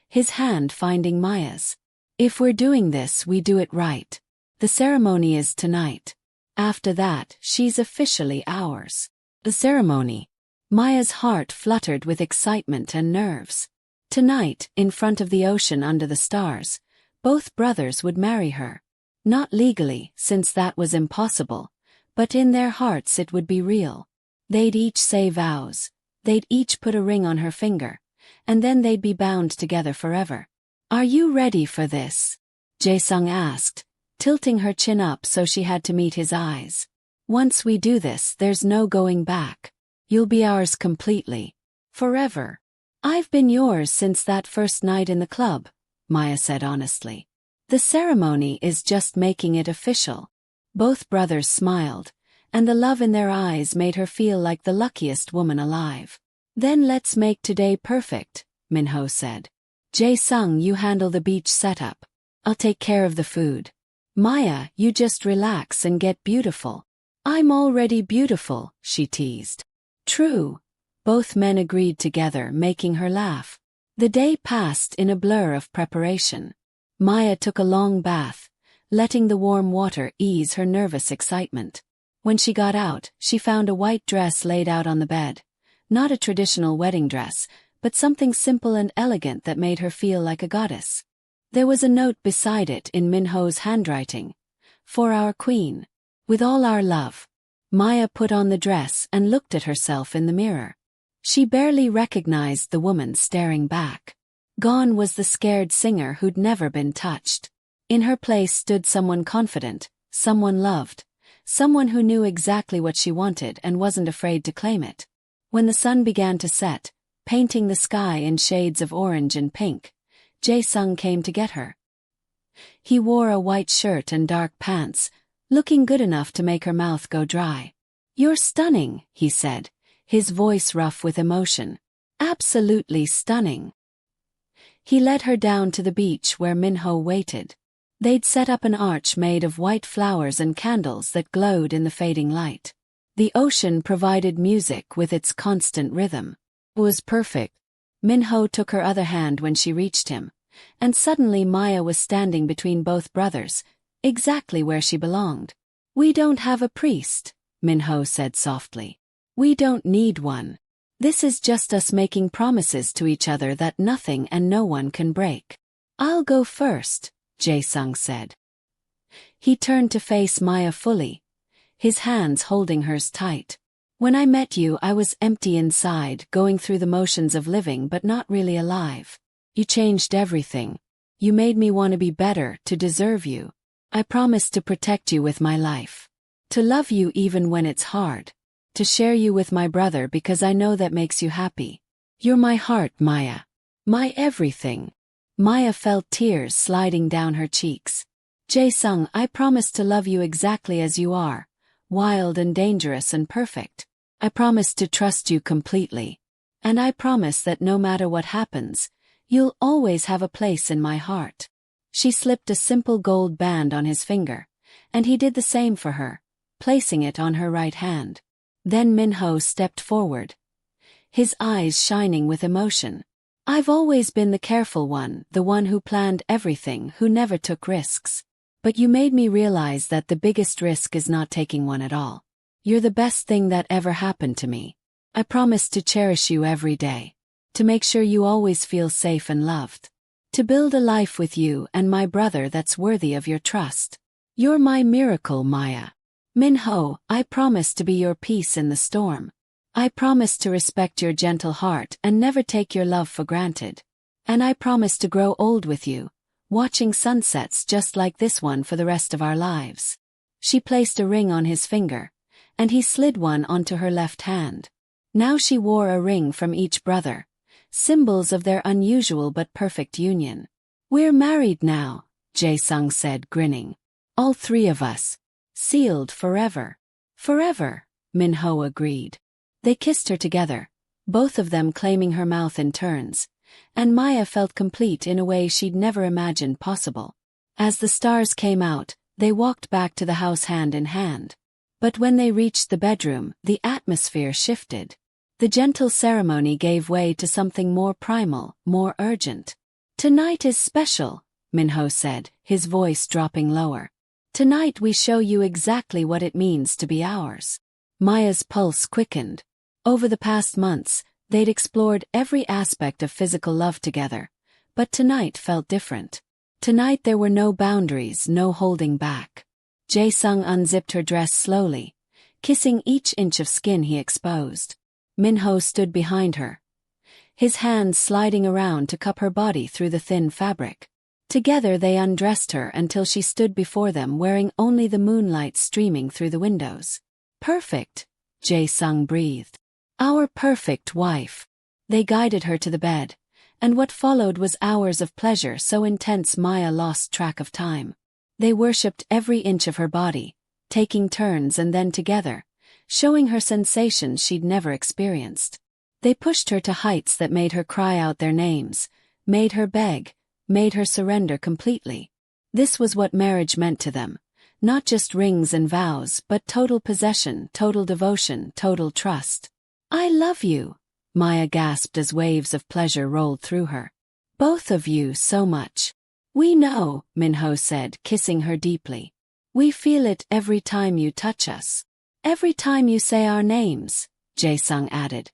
his hand finding Maya's. "If we're doing this, we do it right. The ceremony is tonight. After that, she's officially ours." The ceremony. Maya's heart fluttered with excitement and nerves. Tonight, in front of the ocean under the stars, both brothers would marry her. Not legally, since that was impossible, but in their hearts it would be real. They'd each say vows. They'd each put a ring on her finger, and then they'd be bound together forever. "Are you ready for this?" Jae-sung asked, tilting her chin up so she had to meet his eyes. "Once we do this, there's no going back. You'll be ours completely. Forever." "I've been yours since that first night in the club," Maya said honestly. "The ceremony is just making it official." Both brothers smiled, and the love in their eyes made her feel like the luckiest woman alive. "Then let's make today perfect," Minho said. "Jae-sung, you handle the beach setup. I'll take care of the food. Maya, you just relax and get beautiful." "I'm already beautiful," she teased. "True." Both men agreed together, making her laugh. The day passed in a blur of preparation. Maya took a long bath, letting the warm water ease her nervous excitement. When she got out, she found a white dress laid out on the bed. Not a traditional wedding dress, but something simple and elegant that made her feel like a goddess. There was a note beside it in Minho's handwriting. "For our queen. With all our love." Maya put on the dress and looked at herself in the mirror. She barely recognized the woman staring back. Gone was the scared singer who'd never been touched. In her place stood someone confident, someone loved, someone who knew exactly what she wanted and wasn't afraid to claim it. When the sun began to set, painting the sky in shades of orange and pink, Jae-sung came to get her. He wore a white shirt and dark pants, looking good enough to make her mouth go dry. "You're stunning," he said, his voice rough with emotion. "Absolutely stunning." He led her down to the beach where Minho waited. They'd set up an arch made of white flowers and candles that glowed in the fading light. The ocean provided music with its constant rhythm. It was perfect. Minho took her other hand when she reached him, and suddenly Maya was standing between both brothers, exactly where she belonged. "We don't have a priest," Minho said softly. "We don't need one. This is just us making promises to each other that nothing and no one can break." "I'll go first," Jae-sung said. He turned to face Maya fully, his hands holding hers tight. "When I met you, I was empty inside, going through the motions of living but not really alive. You changed everything. You made me want to be better, to deserve you. I promised to protect you with my life. To love you even when it's hard. To share you with my brother because I know that makes you happy. You're my heart, Maya. My everything." Maya felt tears sliding down her cheeks. "Jae-sung, I promise to love you exactly as you are, wild and dangerous and perfect. I promise to trust you completely. And I promise that no matter what happens, you'll always have a place in my heart." She slipped a simple gold band on his finger, and he did the same for her, placing it on her right hand. Then Minho stepped forward, his eyes shining with emotion. "I've always been the careful one, the one who planned everything, who never took risks. But you made me realize that the biggest risk is not taking one at all. You're the best thing that ever happened to me. I promise to cherish you every day. To make sure you always feel safe and loved. To build a life with you and my brother that's worthy of your trust. You're my miracle, Maya. Minho, I promise to be your peace in the storm. I promise to respect your gentle heart and never take your love for granted. And I promise to grow old with you, watching sunsets just like this one for the rest of our lives." She placed a ring on his finger, and he slid one onto her left hand. Now she wore a ring from each brother, symbols of their unusual but perfect union. "We're married now," Jae-sung said, grinning. "All three of us. Sealed forever." "Forever," Minho agreed. They kissed her together, both of them claiming her mouth in turns, and Maya felt complete in a way she'd never imagined possible. As the stars came out, they walked back to the house hand in hand. But when they reached the bedroom, the atmosphere shifted. The gentle ceremony gave way to something more primal, more urgent. "Tonight is special," Minho said, his voice dropping lower. "Tonight we show you exactly what it means to be ours." Maya's pulse quickened. Over the past months, they'd explored every aspect of physical love together, but tonight felt different. Tonight there were no boundaries, no holding back. Jae-sung unzipped her dress slowly, kissing each inch of skin he exposed. Minho stood behind her, his hands sliding around to cup her body through the thin fabric. Together they undressed her until she stood before them wearing only the moonlight streaming through the windows. "Perfect," Jae-sung breathed. "Our perfect wife." They guided her to the bed, and what followed was hours of pleasure so intense Maya lost track of time. They worshipped every inch of her body, taking turns and then together, showing her sensations she'd never experienced. They pushed her to heights that made her cry out their names, made her beg, made her surrender completely. This was what marriage meant to them. Not just rings and vows, but total possession, total devotion, total trust. "I love you," Maya gasped as waves of pleasure rolled through her. "Both of you so much." "We know," Minho said, kissing her deeply. "We feel it every time you touch us. Every time you say our names," Jae-sung added,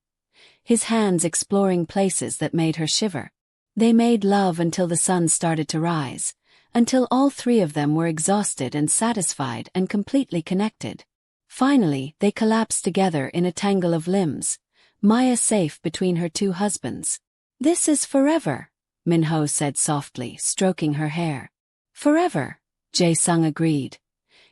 his hands exploring places that made her shiver. They made love until the sun started to rise, until all three of them were exhausted and satisfied and completely connected. Finally, they collapsed together in a tangle of limbs, Maya safe between her two husbands. "This is forever," Minho said softly, stroking her hair. "Forever," Jae-sung agreed,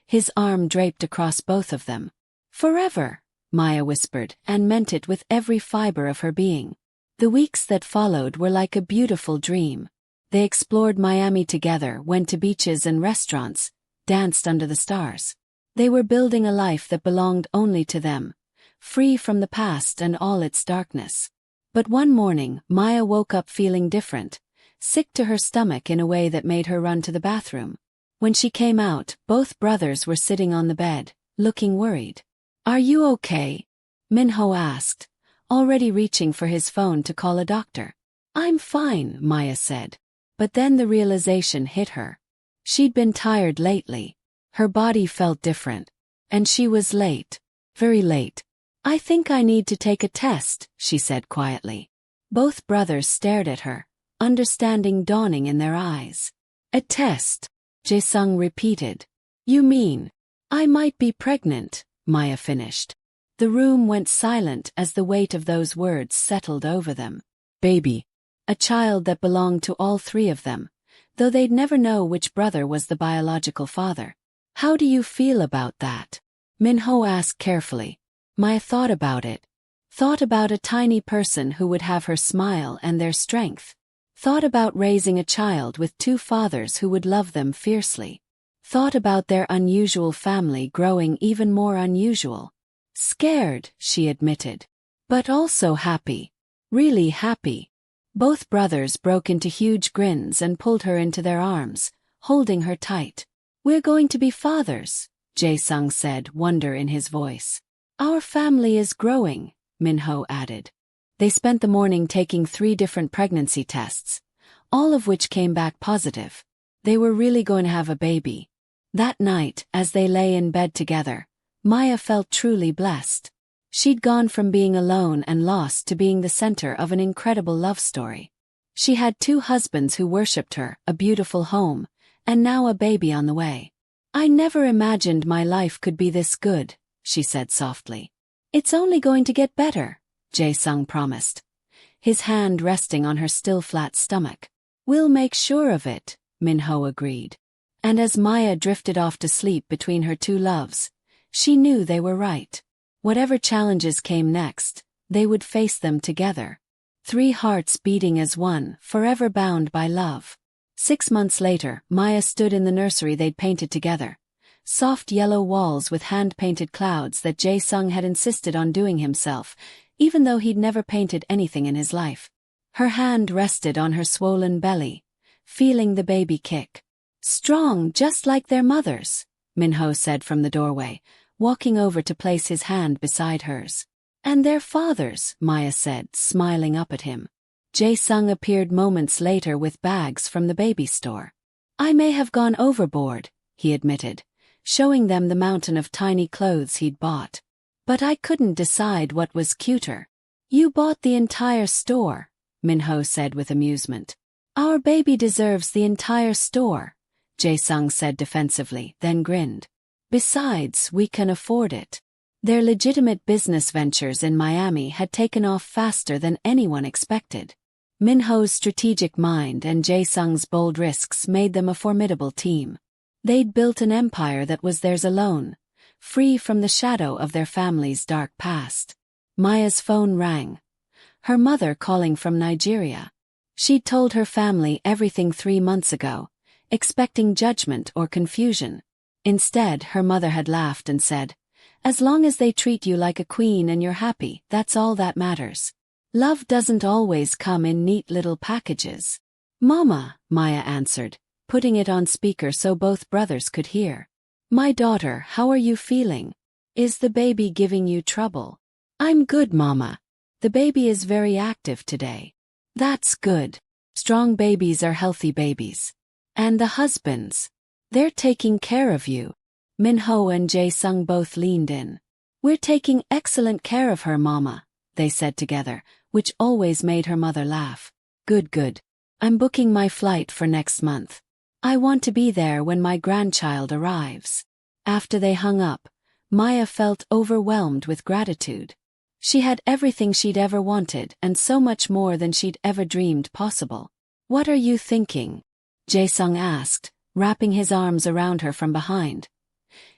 his arm draped across both of them. "Forever," Maya whispered, and meant it with every fiber of her being. The weeks that followed were like a beautiful dream. They explored Miami together, went to beaches and restaurants, danced under the stars. They were building a life that belonged only to them, free from the past and all its darkness. But one morning, Maya woke up feeling different, sick to her stomach in a way that made her run to the bathroom. When she came out, both brothers were sitting on the bed, looking worried. "Are you okay?" Minho asked, already reaching for his phone to call a doctor. I'm fine, Maya said. But then the realization hit her. She'd been tired lately. Her body felt different. And she was late. Very late. I think I need to take a test, she said quietly. Both brothers stared at her, understanding dawning in their eyes. A test, Jae-sung repeated. You mean, I might be pregnant, Maya finished. The room went silent as the weight of those words settled over them. Baby. A child that belonged to all three of them, though they'd never know which brother was the biological father. How do you feel about that? Minho asked carefully. Maya thought about it. Thought about a tiny person who would have her smile and their strength. Thought about raising a child with two fathers who would love them fiercely. Thought about their unusual family growing even more unusual. Scared, she admitted. But also happy. Really happy. Both brothers broke into huge grins and pulled her into their arms, holding her tight. We're going to be fathers, Jae-sung said, wonder in his voice. Our family is growing, Minho added. They spent the morning taking 3 different pregnancy tests, all of which came back positive. They were really going to have a baby. That night, as they lay in bed together, Maya felt truly blessed. She'd gone from being alone and lost to being the center of an incredible love story. She had 2 husbands who worshipped her, a beautiful home, and now a baby on the way. I never imagined my life could be this good, she said softly. It's only going to get better, Jae-sung promised, his hand resting on her still flat stomach. We'll make sure of it, Minho agreed. And as Maya drifted off to sleep between her 2 loves, she knew they were right. Whatever challenges came next, they would face them together. 3 hearts beating as one, forever bound by love. 6 months later, Maya stood in the nursery they'd painted together. Soft yellow walls with hand-painted clouds that Jae-sung had insisted on doing himself, even though he'd never painted anything in his life. Her hand rested on her swollen belly, feeling the baby kick. Strong, just like their mothers, Minho said from the doorway, walking over to place his hand beside hers. And their fathers, Maya said, smiling up at him. Jae-sung appeared moments later with bags from the baby store. I may have gone overboard, he admitted, showing them the mountain of tiny clothes he'd bought. But I couldn't decide what was cuter. You bought the entire store, Minho said with amusement. Our baby deserves the entire store, Jae-sung said defensively, then grinned. Besides, we can afford it. Their legitimate business ventures in Miami had taken off faster than anyone expected. Minho's strategic mind and Jae-sung's bold risks made them a formidable team. They'd built an empire that was theirs alone, free from the shadow of their family's dark past. Maya's phone rang. Her mother calling from Nigeria. She'd told her family everything 3 months ago, expecting judgment or confusion. Instead, her mother had laughed and said, as long as they treat you like a queen and you're happy, that's all that matters. Love doesn't always come in neat little packages. Mama, Maya answered, putting it on speaker so both brothers could hear. My daughter, how are you feeling? Is the baby giving you trouble? I'm good, Mama. The baby is very active today. That's good. Strong babies are healthy babies. And the husbands? They're taking care of you. Minho and Jae-sung both leaned in. We're taking excellent care of her, Mama, they said together, which always made her mother laugh. Good, good. I'm booking my flight for next month. I want to be there when my grandchild arrives. After they hung up, Maya felt overwhelmed with gratitude. She had everything she'd ever wanted and so much more than she'd ever dreamed possible. What are you thinking? Jae-sung asked, wrapping his arms around her from behind,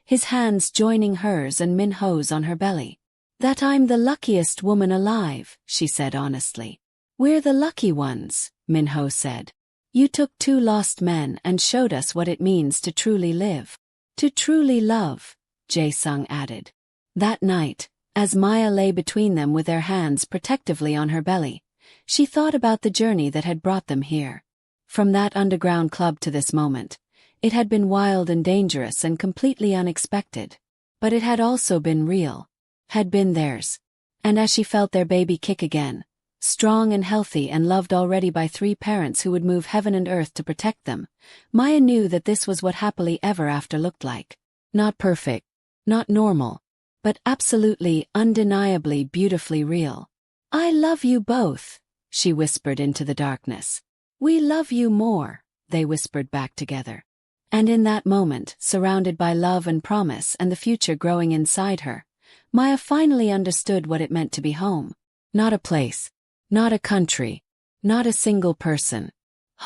his hands joining hers and Minho's on her belly. That I'm the luckiest woman alive, she said honestly. We're the lucky ones, Minho said. You took 2 lost men and showed us what it means to truly live. To truly love, Jae-sung added. That night, as Maya lay between them with their hands protectively on her belly, she thought about the journey that had brought them here. From that underground club to this moment, it had been wild and dangerous and completely unexpected. But it had also been real. Had been theirs. And as she felt their baby kick again, Strong and healthy and loved already by 3 parents who would move heaven and earth to protect them, Maya knew that this was what happily ever after looked like. Not perfect, not normal, but absolutely, undeniably, beautifully real. "I love you both," she whispered into the darkness. "We love you more," they whispered back together. And in that moment, surrounded by love and promise and the future growing inside her, Maya finally understood what it meant to be home. Not a place, not a country, not a single person.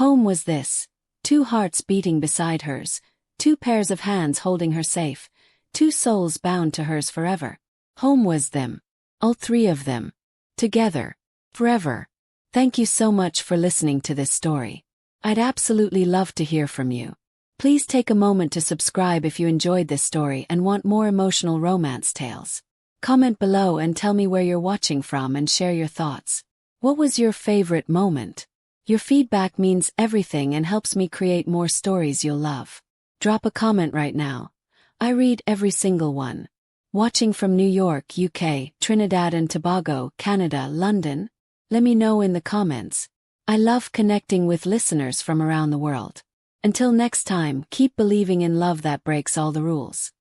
Home was this: 2 hearts beating beside hers, 2 pairs of hands holding her safe, 2 souls bound to hers forever. Home was them. All 3 of them. Together. Forever. Thank you so much for listening to this story. I'd absolutely love to hear from you. Please take a moment to subscribe if you enjoyed this story and want more emotional romance tales. Comment below and tell me where you're watching from and share your thoughts. What was your favorite moment? Your feedback means everything and helps me create more stories you'll love. Drop a comment right now. I read every single one. Watching from New York, UK, Trinidad and Tobago, Canada, London? Let me know in the comments. I love connecting with listeners from around the world. Until next time, keep believing in love that breaks all the rules.